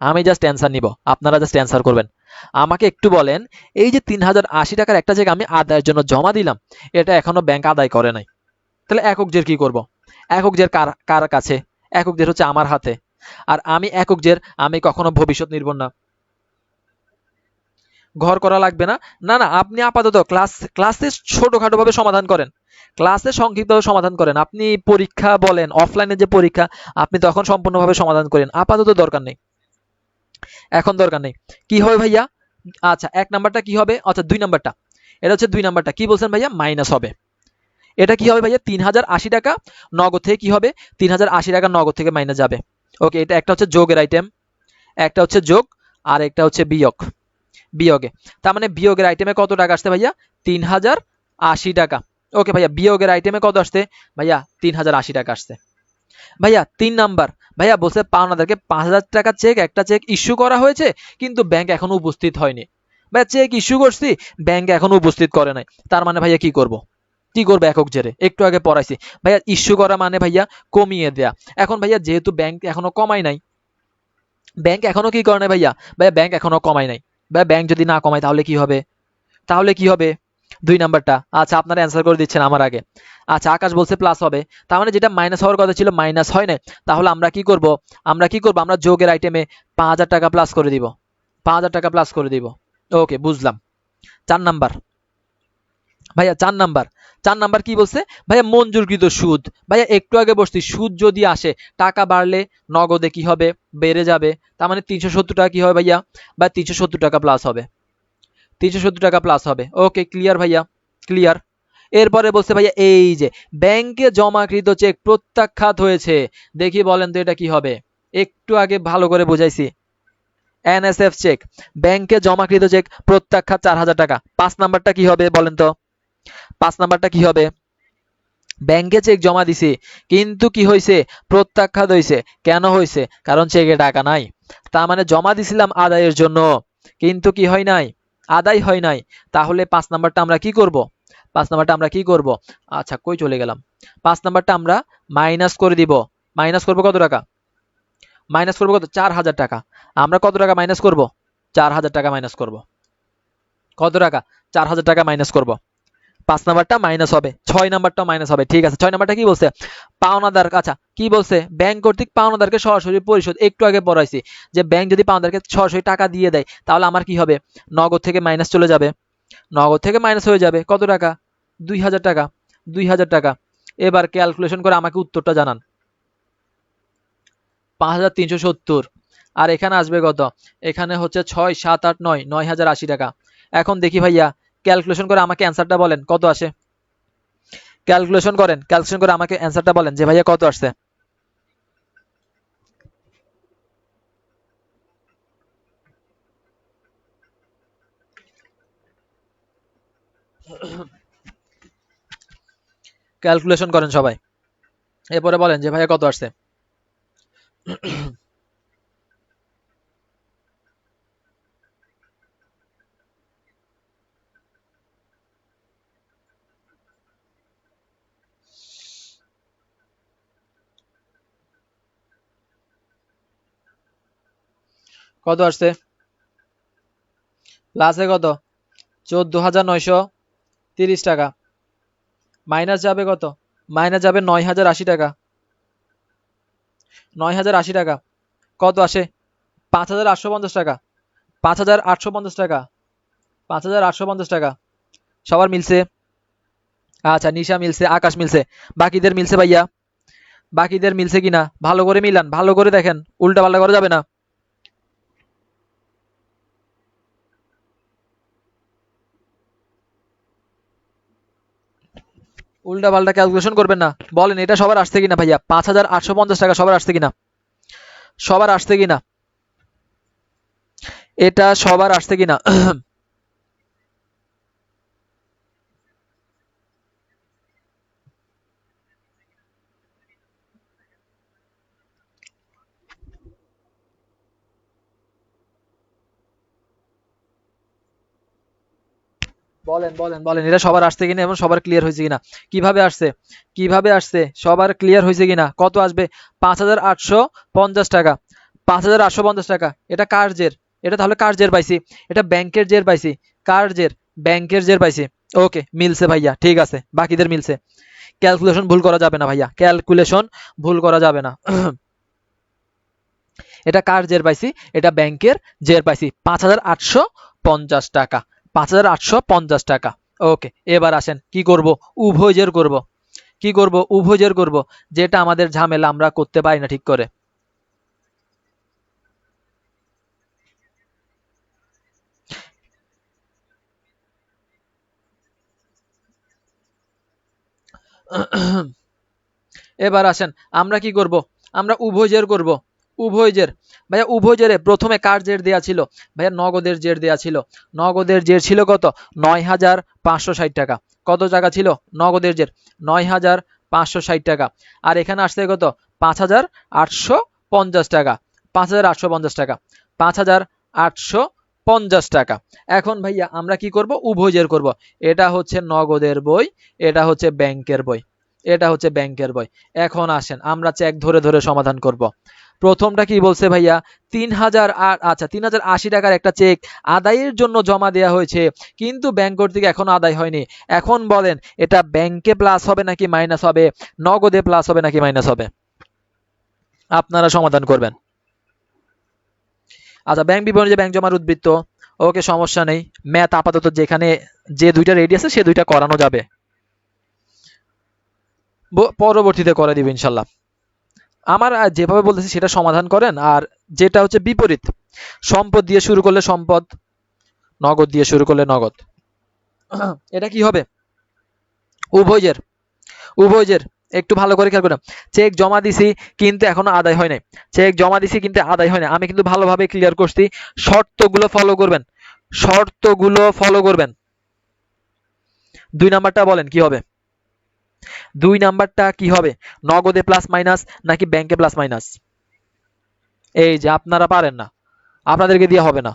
[SPEAKER 2] আমি জাস্ট অ্যান্সার নিব, আপনারা জাস্ট অ্যান্সার করবেন। আমাকে একটু বলেন, এই যে 3,080 টাকার একটা চেক আমি আদায়ের জন্য জমা দিলাম, এটা এখনো ব্যাংক আদায় করে নাই, তাহলে একক জের কি করব? একক জের কার কার কাছে? একক জের হচ্ছে আমার হাতে। আর আমি একক জের, আমি কখনো ভবিষ্যৎ নির্ভর না। ঘর করা লাগবে না। না না, আপনি আপাতত ক্লাসে ছোটখাটো ভাবে সমাধান করেন, ক্লাসে সংক্ষিপ্তভাবে সমাধান করেন। আপনি পরীক্ষা বলেন, অফলাইনে যে পরীক্ষা, আপনি তখন সম্পূর্ণভাবে সমাধান করেন। আপাতত দরকার নেই, এখন দরকার নেই। কি হবে ভাইয়া? আচ্ছা 1 নাম্বারটা কি হবে? আচ্ছা 2 নাম্বারটা, এটা হচ্ছে 2 নাম্বারটা কি বলছেন ভাইয়া? মাইনাস হবে। এটা কি হবে ভাইয়া? 3,080 টাকা নগদ থেকে কি হবে? 3,080 টাকা নগদ থেকে মাইনাস যাবে। ওকে, এটা একটা হচ্ছে যোগের আইটেম, একটা হচ্ছে যোগ আর একটা হচ্ছে বিয়োগ। বিয়োগে, তার মানে বিয়োগের আইটেমে কত টাকা আসছে ভাইয়া? 3,080 টাকা। ওকে ভাইয়া, বিয়োগের আইটেমে কত আসছে ভাইয়া? 3,080 টাকা আসছে। ভাইয়া 3 নাম্বার, ভাইয়া বলছে পাওনাদারকে 5,000 টাকা চেক, একটা চেক ইস্যু করা হয়েছে, কিন্তু ব্যাংক এখনো উপস্থিত হয়নি। ভাইয়া চেক ইস্যু করছি, ব্যাংক এখনো উপস্থিত করে নাই, তার মানে ভাইয়া কি করব? কি করবে একক জেরে? একটু আগে পড়াইছি ভাইয়া, ইস্যু করা মানে ভাইয়া কমিয়ে দেয়া। এখন ভাইয়া যেহেতু ব্যাংক এখনো কমায় নাই, ব্যাংক এখনো কি করে নাই ভাইয়া? ভাইয়া ব্যাংক এখনো কমায় নাই। ভাইয়া ব্যাংক যদি না কমায় তাহলে কি হবে? তাহলে কি হবে? 2 নাম্বারটা। আচ্ছা আপনারা অ্যান্সার করে দিচ্ছেন আমার আগে। আচ্ছা আকাশ বলছে প্লাস হবে, তার মানে যেটা মাইনাস হওয়ার কথা ছিল মাইনাস হয় না, তাহলে আমরা কি করব? আমরা কি করব? আমরা যোগের আইটেমে 5,000 টাকা প্লাস করে দিব, 5,000 টাকা প্লাস করে দিব। ওকে বুঝলাম। 4 নাম্বার ভাইয়া, 4 নাম্বার, 4 নাম্বার কি বলছে ভাইয়া? মঞ্জুরকৃত সুদ। ভাইয়া একটু আগে বসছি, সুদ যদি আসে, টাকা বাড়লে নগদে কি হবে? বেড়ে যাবে। তার মানে 370 টাকা কি হবে ভাইয়া? বা 370 টাকা প্লাস হবে, 370 টাকা প্লাস হবে। ওকে ক্লিয়ার ভাইয়া, ক্লিয়ার। এরপরে বলছে ভাইয়া এই যে ব্যাংকে জমাকৃত চেক প্রত্যাখ্যাত হয়েছে, দেখি বলেন তো এটা কি হবে? একটু আগে ভালো করে বুঝাইছি। এনএসএফ চেক, ব্যাংকে জমাকৃত চেক প্রত্যাখ্যাত 4,000 টাকা। 5 নাম্বারটা কি হবে বলেন তো? 5 নাম্বারটা কি হবে? ব্যাংকে চেক জমা দিছি, কিন্তু কি হয়েছে? প্রত্যাখ্যাত হয়েছে। কেন হয়েছে? কারণ চেকে টাকা নাই। তার মানে জমা দিছিলাম আদায়ের জন্য, কিন্তু কি হয় নাই? আদায় হয় নাই। তাহলে 5 নাম্বারটা আমরা কি করব? 5 নাম্বারটা আমরা কি করব? আচ্ছা কই চলে গেলাম? 5 নাম্বারটা আমরা মাইনাস করে দিব। মাইনাস করব কত টাকা? মাইনাস করব কত? 4,000 টাকা। আমরা কত টাকা মাইনাস করব? 4,000 টাকা মাইনাস করব। কত টাকা? 4,000 টাকা মাইনাস করব। 5 নাম্বারটা মাইনাস হবে, 6 নাম্বারটাও মাইনাস হবে। ঠিক আছে, 6 নাম্বারটা কি বলছে? পাওনাদার, আচ্ছা কি বলছে? ব্যাংক কর্তৃক পাওনাদারকে সরাসরি পরিশোধ। একটু আগে পড়াইছি যে ব্যাংক যদি পাওনাদারকে সরাসরি টাকা দিয়ে দেয়, তাহলে আমার কি হবে? নগদ থেকে মাইনাস চলে যাবে, নগদ থেকে মাইনাস হয়ে যাবে কত টাকা? 2,000 টাকা, 2,000 টাকা। এবার ক্যালকুলেশন করে আমাকে উত্তরটা জানান। 5,370, আর এখানে আসবে কত? এখানে হচ্ছে 6, 7, 8, 9, 9,080 টাকা। এখন দেখি ভাইয়া ক্যালকুলেশন করে আমাকে অ্যান্সারটা বলেন কত আসে। ক্যালকুলেশন করেন, ক্যালকুলেশন করে আমাকে অ্যান্সারটা বলেন যে ভাইয়া কত আসছে। ক্যালকুলেশন করেন সবাই, এরপরে বলেন যে ভাইয়া কত আসছে। কত আসছে? প্লাসে কত? 14,930 টাকা। মাইনাস যাবে কত? মাইনাস যাবে 9,080 টাকা, 9,080 টাকা। কত আসে? 5,850 টাকা, 5,850 টাকা, 5,850 টাকা। সবার মিলছে? আচ্ছা, নিশা মিলছে, আকাশ মিলছে, বাকিদের মিলছে ভাইয়া? বাকিদের মিলছে কিনা ভালো করে মিলান, ভালো করে দেখেন, উল্টা পাল্টা করা যাবে না। উল্টা পাল্টা ক্যালকুলেশন করবেন না। বলেন এটা সবার আসছে কিনা ভাইয়া? 5,850 টাকা সবার আসছে কিনা? সবার আসছে কিনা? এটা সবার আসছে কিনা? বলেন বলেন বলেন, এটা সবার আসছে কিনা এবং সবার ক্লিয়ার হয়েছে কিনা? কিভাবে আসছে? কিভাবে আসছে? সবার ক্লিয়ার হয়েছে কিনা? কত আসবে? 5,850 টাকা, 5,850 টাকা। এটা কার জের? এটা তাহলে কার জের পাইছি? এটা ব্যাংকের জের পাইছি। কার জের? ব্যাংকের জের পাইছি। ওকে, মিলছে ভাইয়া, ঠিক আছে, বাকিদের মিলছে। ক্যালকুলেশন ভুল করা যাবে না ভাইয়া, ক্যালকুলেশন ভুল করা যাবে না। এটা কার জের পাইছি? এটা ব্যাংকের জের পাইছি, 5,850 টাকা, 5,850 টাকা। ওকে, এবার আসেন কি করব? উভয় জের করব। কি করব? উভয় জের করব, যেটা আমাদের ঝামেলা, আমরা করতে পারি না ঠিক করে। এবার আসেন আমরা কি করব? আমরা উভয় জের করব। উভয় জের। ভাইয়া উভয় জেরে প্রথমে কার জের দেয়া ছিল? ভাইয়া নগদের জের দেয়া ছিল। নগদের জের ছিল কত? 9,560 টাকা। কত টাকা ছিল নগদের জের? 9,560 টাকা। আর এখানে আসছে কত? 5,850 টাকা। 5,850 টাকা, 5,850 টাকা। এখন ভাইয়া আমরা কি করব? উভয় জের করব। এটা হচ্ছে নগদের বই, এটা হচ্ছে ব্যাংকের বই, এটা হচ্ছে ব্যাংকের বই। এখন আসেন আমরা চেক ধরে ধরে সমাধান করব। প্রথমটা কি বলছে ভাইয়া? 3,000, আচ্ছা 3,080 টাকার একটা চেক আদায়ের জন্য জমা দেওয়া হয়েছে, কিন্তু ব্যাংক কর্তৃক এখনো আদায় হয়নি। এখন বলেন এটা ব্যাংকে প্লাস হবে নাকি মাইনাস হবে? নগদে প্লাস হবে নাকি মাইনাস হবে? আপনারা সমাধান করবেন। আচ্ছা, ব্যাংক বিবরণী যে ব্যাংক জমার উদ্বৃত্ত, ওকে সমস্যা নেই। ম্যাথ আপাতত যেখানে যে দুইটা রেডি আছে সে দুইটা করানো যাবে, পরবর্তীতে করে দিবে ইনশাল্লাহ। আমার যেভাবে বলতেছি সেটা সমাধান করেন। আর যেটা হচ্ছে বিপরীত, সম্পদ দিয়ে শুরু করলে সম্পদ, নগদ দিয়ে শুরু করলে নগদ, এটা কি হবে? উভয়ের, উভয়ের। একটু ভালো করে খেয়াল করুন। চেক জমা দিছি কিন্তু এখনো আদায় হয় নাই, চেক জমা দিছি কিন্তু আদায় হয় না। আমি কিন্তু ভালোভাবে ক্লিয়ার করছি, শর্তগুলো ফলো করবেন, শর্তগুলো ফলো করবেন। 2 নাম্বারটা বলেন কি হবে? 2 নাম্বারটা কি হবে? নগদে প্লাস মাইনাস নাকি ব্যাংকে প্লাস মাইনাস? এই যে আপনারা পারেন না, আপনাদেরকে দিয়ে হবে না,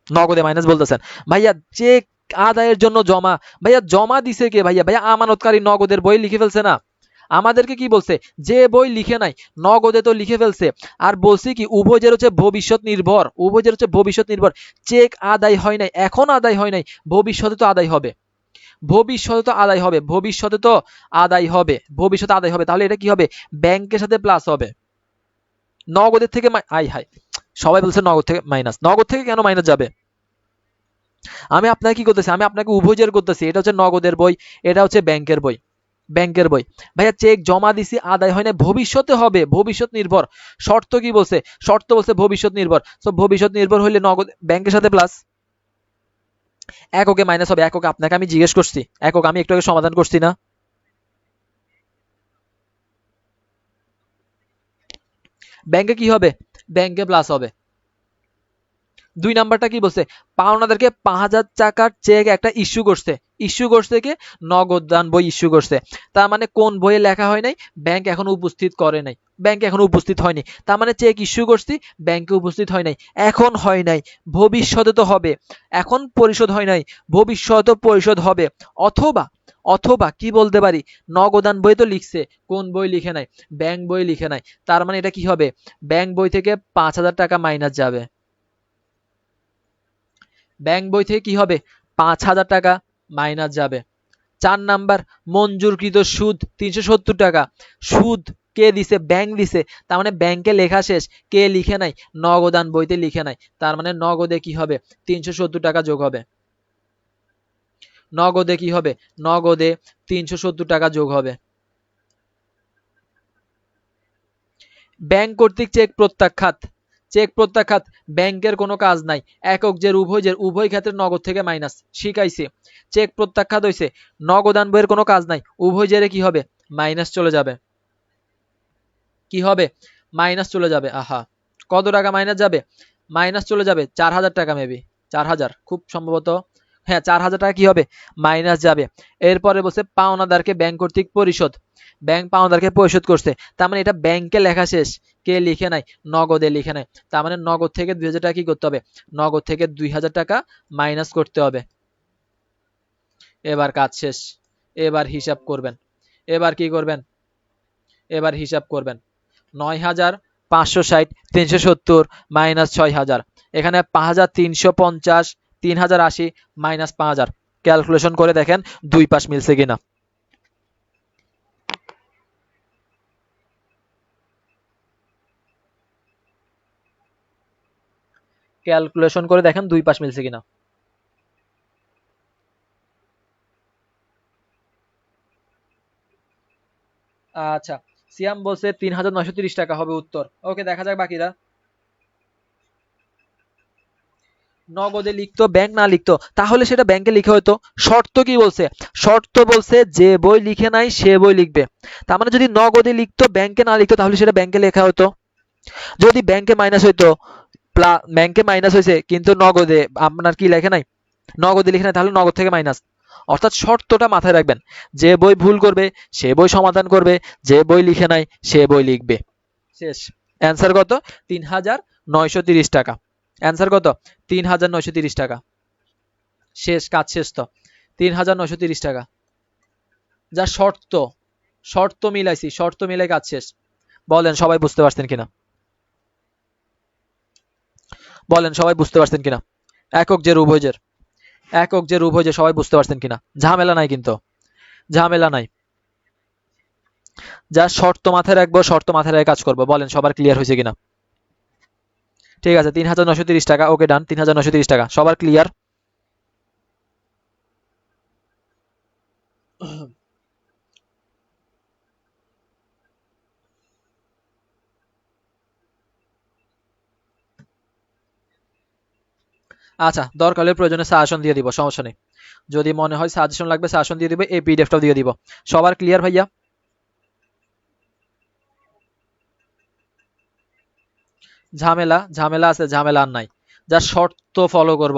[SPEAKER 2] নগদে মাইনাস বলতেছেন। ভাইয়া চেক আদায়ের জন্য জমা, ভাইয়া জমা দিছে কে ভাইয়া? ভাইয়া আমানতকারী নগদের বই লিখে ফেলছে না। আমাদেরকে কি বলছে? যে বই লিখে নাই নগদে তো লিখে ফেলছে। আর বলছি কি উভয়ের হচ্ছে ভবিষ্যৎ নির্ভর, উভয়ের হচ্ছে ভবিষ্যৎ নির্ভর। চেক আদায় হয় নাই, এখন আদায় হয় নাই, ভবিষ্যতে তো আদায় হবে, ভবিষ্যতে তো আদায় হবে, ভবিষ্যতে তো আদায় হবে, ভবিষ্যতে আদায় হবে। তাহলে এটা কি হবে? ব্যাংকের সাথে প্লাস হবে, নগদের থেকে আই হাই, সবাই বলছে নগদ থেকে মাইনাস, নগদ থেকে কেন মাইনাস যাবে? আমি আপনাকে কি করতেছি? আমি আপনাকে উভয়ের করতেছি। এটা হচ্ছে নগদের বই, এটা হচ্ছে ব্যাংকের বই, ব্যাংকের বই। ভাইয়া চেক জমা দিছি আদায় হয় না, ভবিষ্যতে হবে, ভবিষ্যৎ নির্ভর। শর্ত কি বলছে? শর্ত বলছে ভবিষ্যৎ নির্ভর। তো ভবিষ্যৎ নির্ভর হইলে নগদ ব্যাংকের সাথে প্লাস, এককে মাইনাস হবে। এককে আপনাকে আমি জিজ্ঞেস করছি, একক আমি একটু আগে সমাধান করছি না? ব্যাংকে কি হবে? ব্যাংকে প্লাস হবে। 2 নাম্বারটা কি বলছে? পাওনাদারকে 5,000 টাকার চেক একটা ইস্যু করছে, ইস্যু করছে কি? নগদ দান বই ইস্যু করছে। তার মানে কোন বইয়ে লেখা হয় নাই? ব্যাংক এখনো উপস্থিত করে নাই, ব্যাংকে এখনো উপস্থিত হয়নি। তার মানে চেক ইস্যু করছি, ব্যাংকে উপস্থিত হয় নাই, এখন হয় নাই, ভবিষ্যতে তো হবে। এখন পরিশোধ হয় নাই, ভবিষ্যতে পরিশোধ হবে। অথবা, অথবা কি বলতে পারি? নগদান বই তো লিখছে, কোন বই লিখে নাই? ব্যাংক বই লিখে নাই। তার মানে এটা কি হবে? ব্যাংক বই থেকে 5,000 টাকা মাইনাস যাবে, ব্যাংক বই থেকে কি হবে? 5,000 টাকা মাইনাস যাবে। 4 নাম্বার, মঞ্জুরকৃত সুদ 370 টাকা, সুদ কে দিছে? ব্যাংক দিছে। তার মানে ব্যাংকে লেখা শেষ, কে লিখে নাই? নগদান বইতে লিখে নাই। তার মানে নগদে কি হবে? 370 টাকা যোগ হবে। নগদে কি হবে? নগদে 370 টাকা যোগ হবে। ব্যাংক কর্তৃক চেক প্রত্যাখ্যাত। চেক প্রত্যাখ্যাত, ব্যাংকের কোনো কাজ নাই। একক জের উভয় ক্ষেত্রে নগদ থেকে মাইনাস শিখাইছে। চেক প্রত্যাখ্যাত হইছে, নগদান বইয়ের কোনো কাজ নাই, উভয় জেরে কি হবে? মাইনাস চলে যাবে। কি হবে? মাইনাস চলে যাবে। আহা, কত টাকা মাইনাস যাবে? মাইনাস চলে যাবে 4000 টাকা, মেবি 4000 খুব সম্ভবত, হ্যাঁ 4000 টাকা কি হবে? মাইনাস যাবে। এরপরে বলছে পাওনাদারকে ব্যাংক কর্তৃক পরিশোধ। ব্যাংক পাওনাদারকে পরিশোধ করছে, তার মানে এটা ব্যাংকে লেখা শেষ, কে লিখে নাই? নগদে লিখে নাই। তার মানে নগদ থেকে 2000 টাকা কি করতে হবে? নগদ থেকে 2000 টাকা মাইনাস করতে হবে। এবার কাজ শেষ, এবার হিসাব করবেন। এবার কি করবেন? এবার হিসাব করবেন। 9560 370 মাইনাস 6000, এখানে 5350 3080 মাইনাস 5000। ক্যালকুলেশন করে দেখেন দুই পাশ মিলছে কিনা। ক্যালকুলেশন করে দেখেন দুই পাশ মিলছে কিনা। আচ্ছা, সিয়াম বলছে 3930 টাকা হবে উত্তর। ওকে, দেখা যাক বাকিরা। নগদে লিখতো, ব্যাংক না লিখতো, তাহলে সেটা ব্যাংকে লিখে হতো। শর্ত কি বলছে? শর্ত বলছে যে বই লিখে নাই সে বই লিখবে। তার মানে যদি নগদে লিখতো, ব্যাংকে না লিখতো, তাহলে সেটা ব্যাংকে লেখা হতো। যদি ব্যাংকে মাইনাস হইতো, ব্যাংকে মাইনাস হয়েছে কিন্তু নগদে আপনার কি লেখে নাই? নগদে লিখে নাই, তাহলে নগদ থেকে মাইনাস। অর্থাৎ শর্তটা মাথায় রাখবেন, যে বই ভুল করবে সে বই সমাধান করবে, যে বই লিখে নাই সে বই লিখবে। শেষ। অ্যান্সার কত? 3930 টাকা। অ্যান্সার কত? 3930 টাকা। শেষ, কাজ শেষ তো। 3930 টাকা। যা শর্ত, শর্ত মিলাইছি, শর্ত মিলাই কাজ শেষ। বলেন সবাই বুঝতে পারছেন কিনা? বলেন সবাই বুঝতে পারছেন কিনা? একক জের উভয় জের, একক জের উভয় জের, সবাই বুঝতে পারছেন কিনা? ঝামেলা নাই কিন্তু, ঝামেলা নাই। যা শর্ত মাথায় রাখবো, শর্ত মাথায় রেখে কাজ করবো। বলেন সবার ক্লিয়ার হয়েছে কিনা? ঠিক আছে, 3930 টাকা। ওকে ডান, 3930 টাকা সবার ক্লিয়ার। আচ্ছা, দরকার হলে প্রয়োজনে সাজেশন দিয়ে দিব, সমস্যা নেই। যদি মনে হয় সাজেশন লাগবে সাজেশন দিয়ে দিব, এই পিডিএফটাও দিয়ে দিব। সবার ক্লিয়ার ভাইয়া? ঝামেলা, ঝামেলা আছে? ঝামেলা আর নাই। যা শর্ত ফলো করব,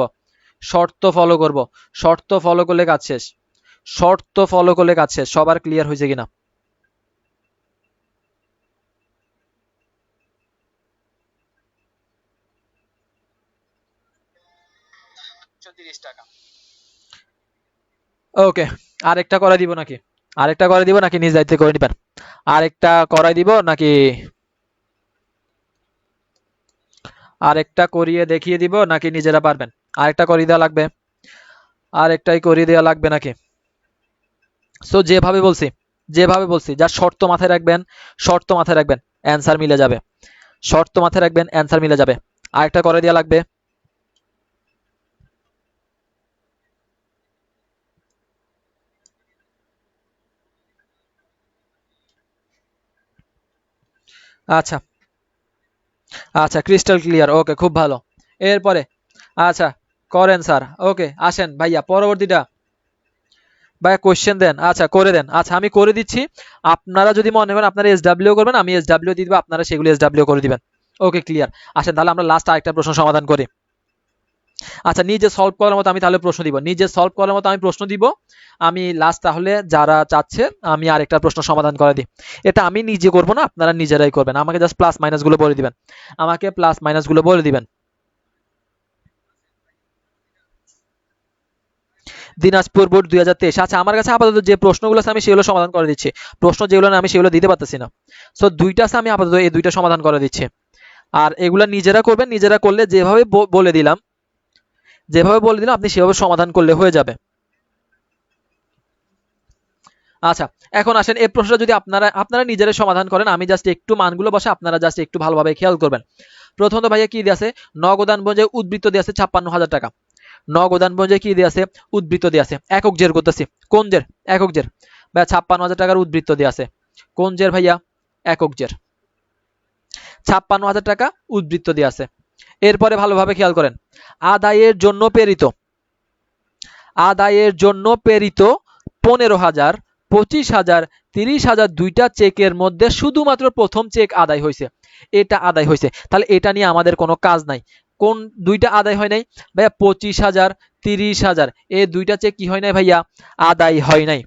[SPEAKER 2] শর্ত ফলো করব, শর্ত ফলো করলে কাজ শেষ, শর্ত ফলো করলে কাজ শেষ। সবার ক্লিয়ার হয়েছে কিনা? ওকে, আরেকটা করে দিব নাকি? আরেকটা করে দিব নাকি নিজ দায়িত্বে করে নিবেন? আরেকটা করাই দিব নাকি আরেকটা করিয়ে দেখিয়ে দিব নাকি নিজেরা পারবেন? আরেকটা করিয়ে দেওয়া লাগবে, আরেকটাই করিয়ে দেওয়া লাগবে নাকি? সো যেভাবে বলছি, যেভাবে বলছি, যার শর্ত মাথায় রাখবেন, শর্ত মাথায় রাখবেন, অ্যান্সার মিলে যাবে। শর্ত মাথায় রাখবেন, অ্যান্সার মিলে যাবে। আরেকটা করে দেওয়া লাগবে। আচ্ছা, আচ্ছা ক্রিস্টাল ক্লিয়ার। ওকে, খুব ভালো। এরপরে আচ্ছা করেন স্যার। ওকে, আসেন ভাইয়া পরবর্তীটা। ভাইয়া কোশ্চেন দেন, আচ্ছা করে দেন। আচ্ছা আমি করে দিচ্ছি, আপনারা যদি মনে করেন আপনারা এসডব্লিউ করবেন, আমি এসডব্লিউ দিয়ে দিব, আপনারা সেগুলো এসডব্লিউ করে দিবেন। Okay clear. আসেন তাহলে আমরা লাস্ট আরেকটা প্রশ্ন সমাধান করি। আচ্ছা, নিজে সলভ করার মতো আমি তাহলে প্রশ্ন দিব, নিজে সলভ করার মতো আমি প্রশ্ন দিব। আমি লাস্ট তাহলে যারা চাচ্ছে আমি আরেকটা প্রশ্ন সমাধান করে দিই। এটা আমি নিজে করব না, আপনারা নিজেরাই করবেন। আমাকে জাস্ট প্লাস মাইনাস গুলো বলে দিবেন, আমাকে প্লাস মাইনাস গুলো বলে দিবেন। দিনাজপুর বোর্ড 2023। আচ্ছা, আমার কাছে আপাতত যে প্রশ্নগুলো আছে আমি সেগুলো সমাধান করে দিচ্ছি। প্রশ্ন যেগুলো না আমি সেগুলো দিতে পারতেছি না। সো দুইটা আছে, আমি আপাতত এই দুইটা সমাধান করে দিচ্ছি। আর এগুলা নিজেরা করবেন, নিজেরা করলে যেভাবে বলে দিলাম, যেভাবে বলে দিলাম আপনি সেভাবে সমাধান করলে হয়ে যাবে। আচ্ছা, এখন আসেন এই প্রশ্নটা যদি আপনারা আপনারা নিজেরাই সমাধান করেন, আমি জাস্ট একটু মানগুলো বসে আপনারা জাস্ট একটু ভালোভাবে খেয়াল করবেন। প্রথমত ভাইয়া কি দিয়ে আছে, নগদানবঞ্জে উদ্বৃত্ত দিয়ে আছে 56,000 টাকা। নগদানবঞ্জে কি দিয়ে আছে, উদ্বৃত্ত দিয়ে আছে, একক জের করতেছি, কোন জের, একক জের ভাইয়া, 56,000 টাকার উদ্বৃত্ত দিয়ে আছে, কোন জের ভাইয়া, একক জের, 56,000 টাকা উদ্বৃত্ত দিয়ে আছে। এরপরে ভালোভাবে খেয়াল করেন, আদায়ের জন্য প্রেরিত, আদায়ের জন্য প্রেরিত 15,000, 25,000, 30,000 দুইটা চেকের মধ্যে শুধুমাত্র প্রথম চেক আদায় হয়েছে, এটা আদায় হয়েছে, তাহলে এটা নিয়ে আমাদের কোনো কাজ নাই। কোন দুইটা আদায় হয় নাই ভাইয়া, 25,000, 30,000, এই দুইটা চেক কি হয় নাই ভাইয়া, আদায় হয় নাই।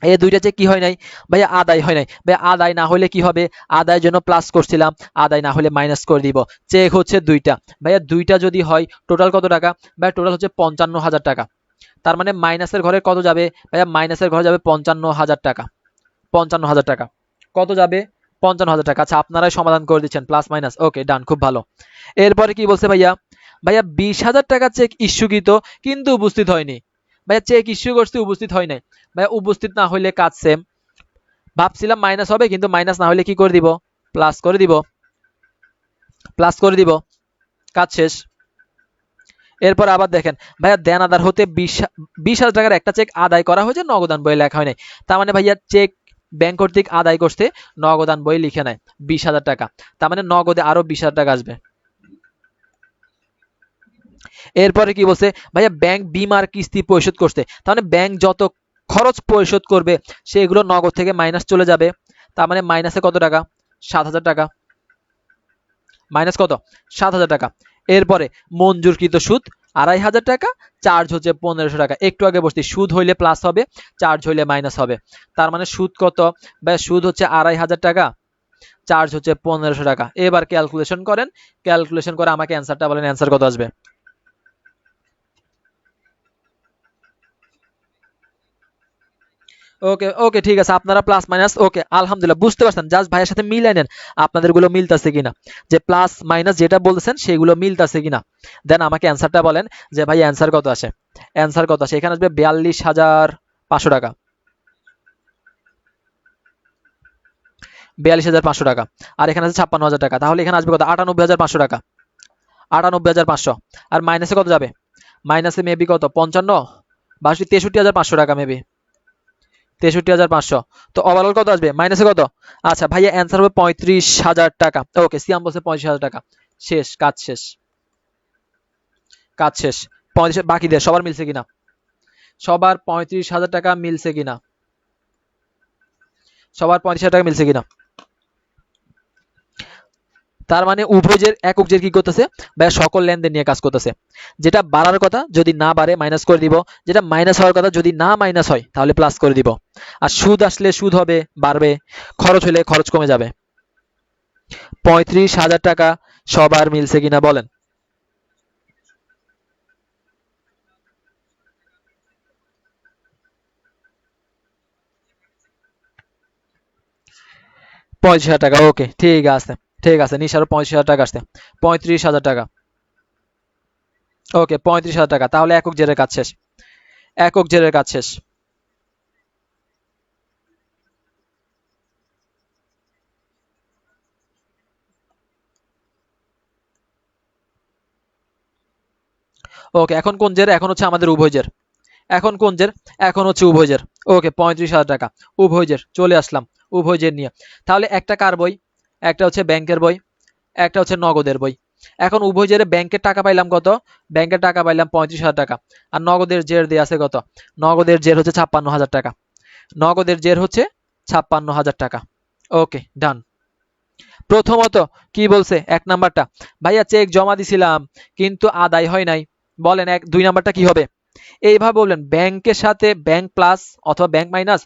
[SPEAKER 2] এই দুইটা চেক কি হয় নাই ভাইয়া, আদায় হয় নাই। ভাইয়া আদায় না হলে কি হবে, আদায়ের জন্য প্লাস করছিলাম, আদায় না হলে মাইনাস করে দিব। চেক হচ্ছে দুইটা ভাইয়া, দুইটা যদি হয় টোটাল কত টাকা ভাইয়া, টোটাল হচ্ছে 55,000 টাকা। তার মানে মাইনাসের ঘরে কত যাবে ভাইয়া, মাইনাসের ঘরে যাবে 55,000 টাকা, 55,000 টাকা কত যাবে, 55,000 টাকা। আচ্ছা, আপনারাই সমাধান করে দিচ্ছেন, প্লাস মাইনাস, ওকে ডান, খুব ভালো। এরপরে কি বলছে ভাইয়া, ভাইয়া 20,000 টাকা চেক ইস্যুকৃত কিন্তু উপস্থিত হয়নি। ভাইয়া চেক ইস্যু করছে, উপস্থিত হয় নাই। ভাইয়া উপস্থিত না হইলে কাজ সেম, ভাবছিলাম মাইনাস হবে, কিন্তু মাইনাস না হলে কি করে দিব, প্লাস করে দিব, প্লাস করে দিব, কাজ শেষ। এরপর আবার দেখেন ভাইয়া, দেনাদার হতে 20,000 টাকার একটা চেক আদায় করা হয়েছে, নগদান বই লেখা হয় নাই। তার মানে ভাইয়া চেক ব্যাংক কর্তৃক আদায় করতে, নগদান বই লিখে নেয় 20,000 টাকা, তার মানে নগদে আরো 20,000 টাকা আসবে। এরপরে কি বলছে ভাইয়া, ব্যাংক বিমার কিস্তি পরিশোধ করছে, তার মানে ব্যাংক যত খরচ পরিশোধ করবে সেগুলো নগদ থেকে মাইনাস চলে যাবে। তার মানে মাইনাসে কত টাকা, 7,000 টাকা, মাইনাস কত, 7,000 টাকা। এরপরে মঞ্জুরকৃত সুদ 2,500 টাকা, চার্জ হচ্ছে 1,500 টাকা। একটু আগে বসছি, সুদ হইলে প্লাস হবে, চার্জ হইলে মাইনাস হবে। তার মানে সুদ কত ভাই, সুদ হচ্ছে 2,500 টাকা, চার্জ হচ্ছে 1,500 টাকা। এবার ক্যালকুলেশন করেন, ক্যালকুলেশন করে আমাকে অ্যান্সারটা বলেন, অ্যান্সার কত আসবে। ওকে ওকে, ঠিক আছে, আপনারা প্লাস মাইনাস, ওকে আলহামদুলিল্লাহ বুঝতে পারছেন, জাস্ট ভাইয়ের সাথে মিলাই নেন আপনাদের গুলো মিলতেছে কিনা, যে প্লাস মাইনাস যেটা বলতেছেন সেগুলো মিলতেছে কিনা। দেন আমাকে অ্যান্সারটা বলেন যে ভাই অ্যান্সার কত আসে, অ্যান্সার কত আসে। এখানে আসবে 42,500 টাকা, 42,500 টাকা, আর এখানে আছে 56,000 টাকা, তাহলে এখানে আসবে কত, 98,500 টাকা, 98,500। আর মাইনাসে কত যাবে, মাইনাসে মেবি কত, 55 বা 63,500 টাকা, মেবি 63,500। তো ওভারঅল কত আসবে, মাইনাসে কত, আচ্ছা ভাইয়া অ্যান্সার হবে 35,000 টাকা। ওকে, সিয়াম বলছে 35,000 টাকা, শেষ, কাজ শেষ, কাজ শেষ। 35 বাকিদের সবার মিলছে কিনা, সবার 35,000 টাকা মিলছে কিনা, সবার 35,000 টাকা মিলছে কিনা। তার মানে উভয়ের একক জের কি করতেছে ভাইয়া, সকল লেনদেন নিয়ে কাজ করতেছে। যেটা বাড়ার কথা যদি না বাড়ে মাইনাস করে দিব, যেটা মাইনাস হওয়ার কথা যদি না মাইনাস হয় তাহলে প্লাস করে দিব। আর সুদ আসলে সুদ হবে, বাড়বে, খরচ হলে খরচ কমে যাবে। 35,000 টাকা সবার মিলছে কিনা বলেন। পঁয়ত্রিশ হাজার টাকা, ওকে ঠিক আছে, ঠিক আছে, নিশারও 35,000 টাকা আসছে, 35,000 টাকা, ওকে 35,000 টাকা। তাহলে একক জেরের কাজ শেষ, একক জেরের কাজ শেষ। ওকে, এখন কোন জের, এখন হচ্ছে আমাদের উভয় জের, এখন কোন জের, এখন হচ্ছে উভয় জের। ওকে 35,000 টাকা উভয় জের, চলে আসলাম উভয় জের নিয়ে। তাহলে একটা কার বই, একটা হচ্ছে ব্যাংকের বই, একটা হচ্ছে নগদের বই। এখন উভয় জেরে ব্যাংকের টাকা পাইলাম কত, ব্যাংকের টাকা পাইলাম 35,000 টাকা, আর নগদের জের দিয়ে আছে কত, নগদের জের হচ্ছে 56,000 টাকা, নগদের জের হচ্ছে 56,000 টাকা। ওকে ডান। প্রথমত কি বলছে, এক নাম্বারটা ভাইয়া চেক জমা দিছিলাম কিন্তু আদায় হয় নাই, বলেন এক, দুই নাম্বারটা কি হবে, এইভাবে বলবেন ব্যাংকের সাথে ব্যাংক প্লাস অথবা bank minus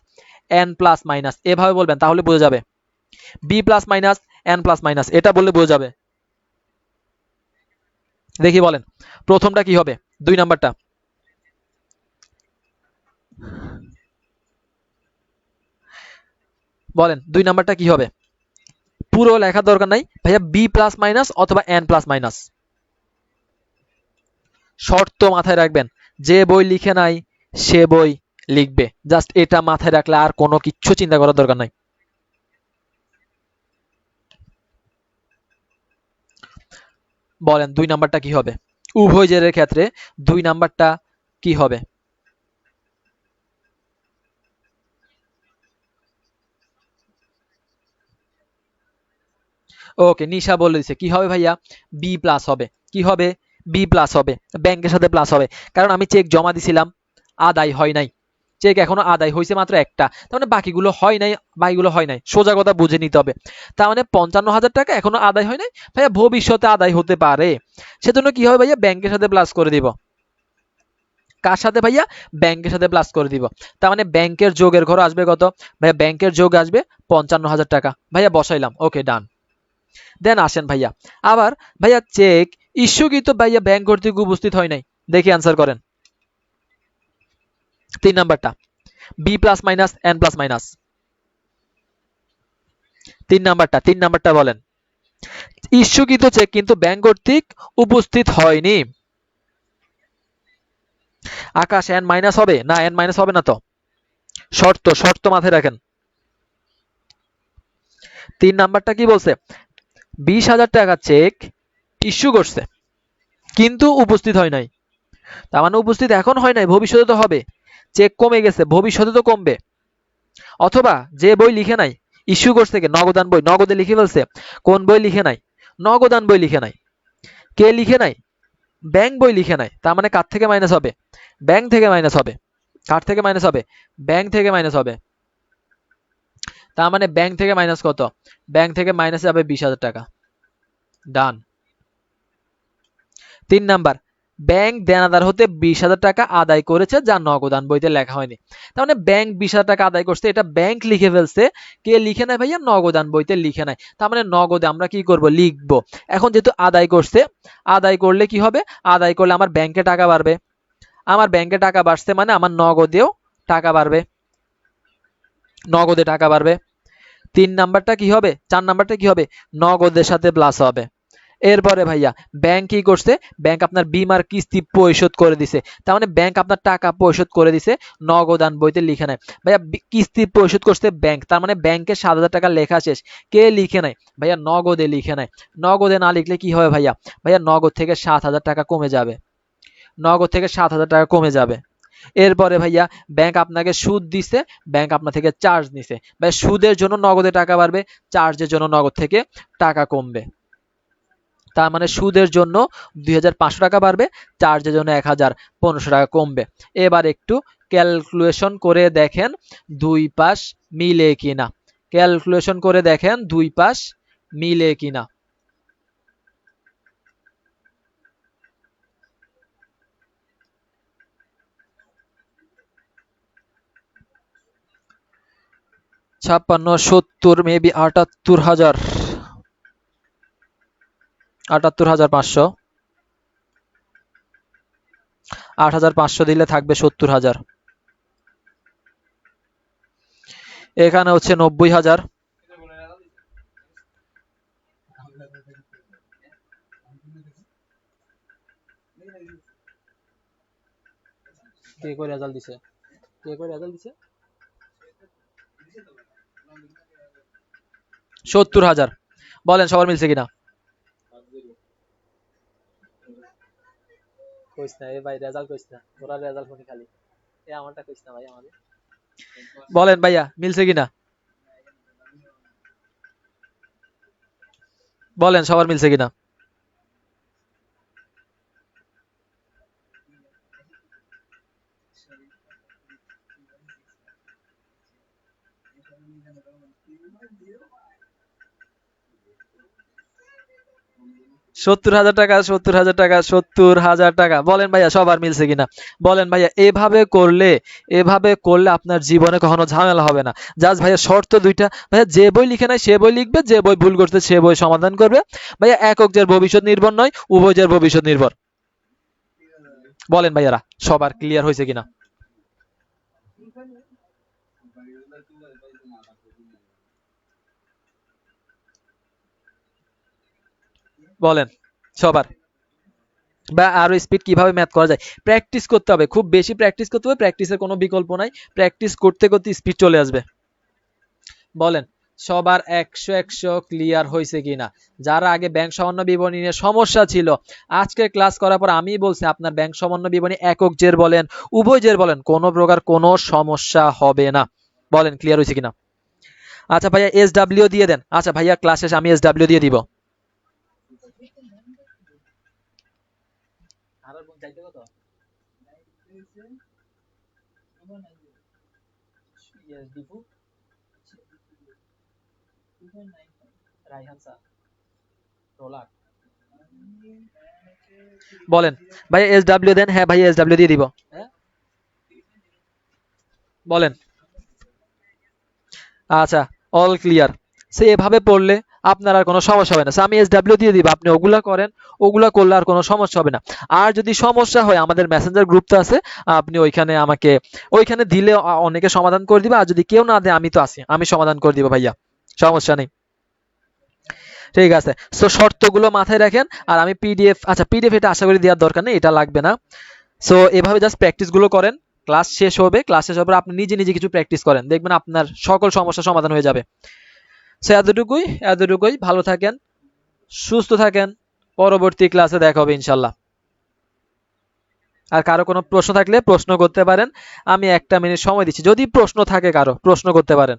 [SPEAKER 2] N plus minus, এভাবে বলবেন তাহলে বোঝা যাবে। B plus minus N plus minus, এটা বললে বোঝা যাবে। দেখি বলেন প্রথমটা কি হবে, দুই নাম্বারটা বলেন, দুই নাম্বারটা কি হবে। পুরো লেখার দরকার নাই ভাইয়া, বি প্লাস মাইনাস অথবা এন প্লাস মাইনাস। শর্ত মাথায় রাখবেন, যে বই লিখে নাই সে বই লিখবে। জাস্ট এটা মাথায় রাখলে আর কোনো কিচ্ছু চিন্তা করার দরকার নাই। বলেন 2 নাম্বারটা কি হবে? উভয় জেরের ক্ষেত্রে 2 নাম্বারটা কি হবে? ওকে, নিশা বলে দিছে কি হবে ভাইয়া? বি প্লাস হবে। কি হবে? বি প্লাস হবে, ব্যাংকের সাথে প্লাস হবে। কারণ আমি চেক জমা দিছিলাম, আদায় হয় নাই। চেক এখনো আদায় হয়েছে মাত্র একটা, তার মানে বাকিগুলো হয় নাই। বাকিগুলো হয় নাই, সোজা কথা বুঝে নিতে হবে। তার মানে 55,000 টাকা এখনো আদায় হয় নাই ভাইয়া, ভবিষ্যতে আদায় হতে পারে। সেজন্য কি হবে ভাইয়া? ব্যাংকের সাথে প্লাস করে দিব। কার সাথে ভাইয়া? ব্যাংকের সাথে প্লাস করে দিব। তার মানে ব্যাংকের যোগের ঘর আসবে কত ভাইয়া? ব্যাংকের যোগ আসবে 55,000 টাকা। ভাইয়া বসাইলাম, ওকে ডান। দেন আসেন ভাইয়া, আবার ভাইয়া চেক ইস্যুকৃত ভাইয়া ব্যাংক কর্তৃক উপস্থিত হয় নাই। দেখি আনসার করেন 3 নাম্বারটা, B plus minus N plus minus. 3 নাম্বারটা বলেন। ইস্যুকৃত চেক কিন্তু ব্যাংক কর্তৃক উপস্থিত হয়নি। আকাশ এন মাইনাস হবে না? এন মাইনাস হবে না তো, শর্ত শর্ত মাথায় রাখেন। 3 নাম্বারটা কি বলছে? 20,000 টাকা চেক ইস্যু করছে কিন্তু উপস্থিত হয় নাই। তার মানে উপস্থিত এখন হয় নাই, ভবিষ্যতে তো হবে। চেক কমে গেছে, ভবিষ্যতে তো কমবে। অথবা যে বই লিখে নাই, ইস্যু করছে কে? নগদান বই, নগদে লিখে ফেলছে। কোন বই লিখে নাই? নগদান বই লিখে নাই। কে লিখে নাই? ব্যাংক বই লিখে নাই। তার মানে কার থেকে মাইনাস হবে? ব্যাংক থেকে মাইনাস হবে। কার থেকে মাইনাস হবে? ব্যাংক থেকে মাইনাস হবে। তার মানে ব্যাংক থেকে মাইনাস কত? ব্যাংক থেকে মাইনাস যাবে 20,000 টাকা। ডান। 3 নাম্বার, ব্যাংক দেনাদার হতে 20,000 টাকা আদায় করেছে যা নগদান বইতে লেখা হয়নি। তার মানে ব্যাংক 20,000 টাকা আদায় করছে, এটা ব্যাংক লিখে ফেলছে। কে লিখে নাই ভাইয়া? নগদান বইতে লিখে নাই। তার মানে নগদে আমরা কি করব? লিখবো। এখন যেহেতু আদায় করছে, আদায় করলে কি হবে? আদায় করলে আমার ব্যাংকে টাকা বাড়বে। আমার ব্যাংকে টাকা বাড়ছে মানে আমার নগদেও টাকা বাড়বে। নগদে টাকা বাড়বে। 3 নাম্বারটা কি হবে? 4 নাম্বারটা কি হবে? নগদের সাথে প্লাস হবে। এরপরে ভাইয়া ব্যাংক কি করছে? ব্যাংক আপনার বিমার কিস্তি পরিশোধ করে দিছে। তার মানে ব্যাংক আপনার টাকা পরিশোধ করে দিছে, নগদান বইতে লিখে নাই। ভাইয়া কিস্তি পরিশোধ করছে ব্যাংক, তার মানে ব্যাংকে 7,000 টাকা লেখা শেষ। কে লিখে নাই? ভাইয়া নগদে লিখে নাই। নগদে না লিখলে কি হবে ভাইয়া? ভাইয়া নগদ থেকে 7,000 টাকা কমে যাবে। নগদ থেকে 7,000 টাকা কমে যাবে। এরপরে ভাইয়া ব্যাংক আপনাকে সুদ দিছে, ব্যাংক আপনার থেকে চার্জ নিছে। ভাই সুদের জন্য নগদে টাকা বাড়বে, চার্জের জন্য নগদ থেকে টাকা কমবে। তার মানে সুদের জন্য 2,500 টাকা বাড়বে, চার্জের জন্য 1,500 টাকা কমবে। এবার একটু ক্যালকুলেশন করে দেখেন দুই পাশ মিলে কিনা। ক্যালকুলেশন করে দেখেন দুই পাশ মিলে কিনা। ছাপ্পান্ন, 70, মেবি 78,000, 78,500। 8,500 দিলে থাকবে 70,000। এখানে হচ্ছে 90,000। কে করে রেজাল্ট দিছে? কে করে রেজাল্ট দিছে? 70,000। বলেন সবার মিলছে কিনা? কইস না এ ভাই, রেজাল্ট কইস না, তোরা রেজাল্ট শুনি খালি। এ আমারটা কইস না ভাই আমাদের। বলেন ভাইয়া মিলছে কিনা? বলেন সবার মিলছে কিনা? সত্তর হাজার টাকা, 70,000 টাকা, 70,000 টাকা। বলেন ভাইয়া সবার মিলছে কিনা? বলেন ভাইয়া। এভাবে করলে আপনার জীবনে কখনো ঝামেলা হবে না। জাস্ট ভাইয়া শর্ত দুইটা, ভাইয়া যে বই লিখে নাই সে বই লিখবে, যে বই ভুল করতে সে বই সমাধান করবে। ভাইয়া একক জের ভবিষ্যৎ নির্ভর নয়, উভয় জের ভবিষ্যৎ নির্ভর। বলেন ভাইয়ারা সবার ক্লিয়ার হয়েছে কিনা? বলেন সবার। বা আরো স্পিড কিভাবে ম্যাথ করা যায়, প্র্যাকটিস করতে হবে, খুব বেশি প্র্যাকটিস করতে হবে, প্র্যাকটিসের কোনো বিকল্প নাই, প্র্যাকটিস করতে করতে স্পিড চলে আসবে। বলেন সবার 100 ক্লিয়ার হয়েছে কিনা? যারা আগে ব্যাংক সামান্য বিবরণী নিয়ে সমস্যা ছিল, আজকে ক্লাস করার পর আমি বলছি আপনার ব্যাংক সামান্য বিবরণী একক জের বলেন উভয় জের বলেন কোনো প্রকার কোনো সমস্যা হবে না। বলেন ক্লিয়ার হয়েছে কিনা? আচ্ছা ভাইয়া SW দিয়ে দেন। আচ্ছা ভাইয়া ক্লাস শেষে আমি SW দিয়ে দিব। বলেন ভাইয়া SW দেন। হ্যাঁ ভাইয়া SW দিয়ে দিব। বলেন আচ্ছা অল ক্লিয়ার। সে এভাবে পড়লে আপনার আর কোনো সমস্যা হবে না। আমি SW দিয়ে দিব, আপনি ওগুলা করেন, ওগুলা করলে আর কোনো সমস্যা হবে না। আর যদি সমস্যা হয় আমাদের মেসেঞ্জার গ্রুপ তো আছে, আপনি ওইখানে আমাকে ওইখানে দিলে অনেকে সমাধান করে দিবে, আর যদি কেউ না দেয় আমি তো আছি, আমি সমাধান করে দিব ভাইয়া, সমস্যা নেই। ঠিক আছে, সো শর্তগুলো মাথায় রাখেন। আর আমি পিডিএফ, আচ্ছা পিডিএফ এটা আশা করি দেওয়ার দরকার নেই, এটা লাগবে না। সো এভাবে জাস্ট প্র্যাকটিসগুলো করেন, ক্লাস শেষ হবে, ক্লাস শেষ হওয়ার পর আপনি নিজে নিজে কিছু প্র্যাকটিস করেন, দেখবেন আপনার সকল সমস্যার সমাধান হয়ে যাবে। সো এতটুকুই, ভালো থাকেন, সুস্থ থাকেন, পরবর্তী ক্লাসে দেখা হবে ইনশাল্লাহ। আর কারো কোনো প্রশ্ন থাকলে প্রশ্ন করতে পারেন, আমি 1 মিনিট সময় দিচ্ছি, যদি প্রশ্ন থাকে কারো প্রশ্ন করতে পারেন।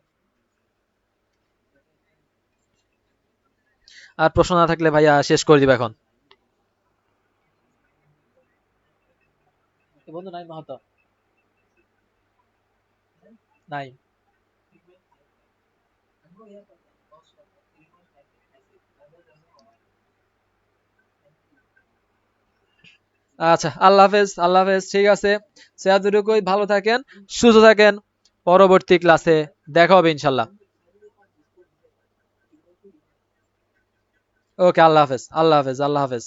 [SPEAKER 2] আর প্রশ্ন না থাকলে ভাইয়া শেষ করে দিব এখন। বন্ধু নাই মাহাতো নাই। আচ্ছা আল্লাহ হাফেজ, আল্লাহ হাফেজ, ঠিক আছে। সে এতটুকুই, ভালো থাকেন, সুস্থ থাকেন, পরবর্তী ক্লাসে দেখা হবে ইনশাল্লাহ। ওকে, আল্লাহ হাফেজ, আল্লাহ হাফেজ, আল্লাহ হাফেজ।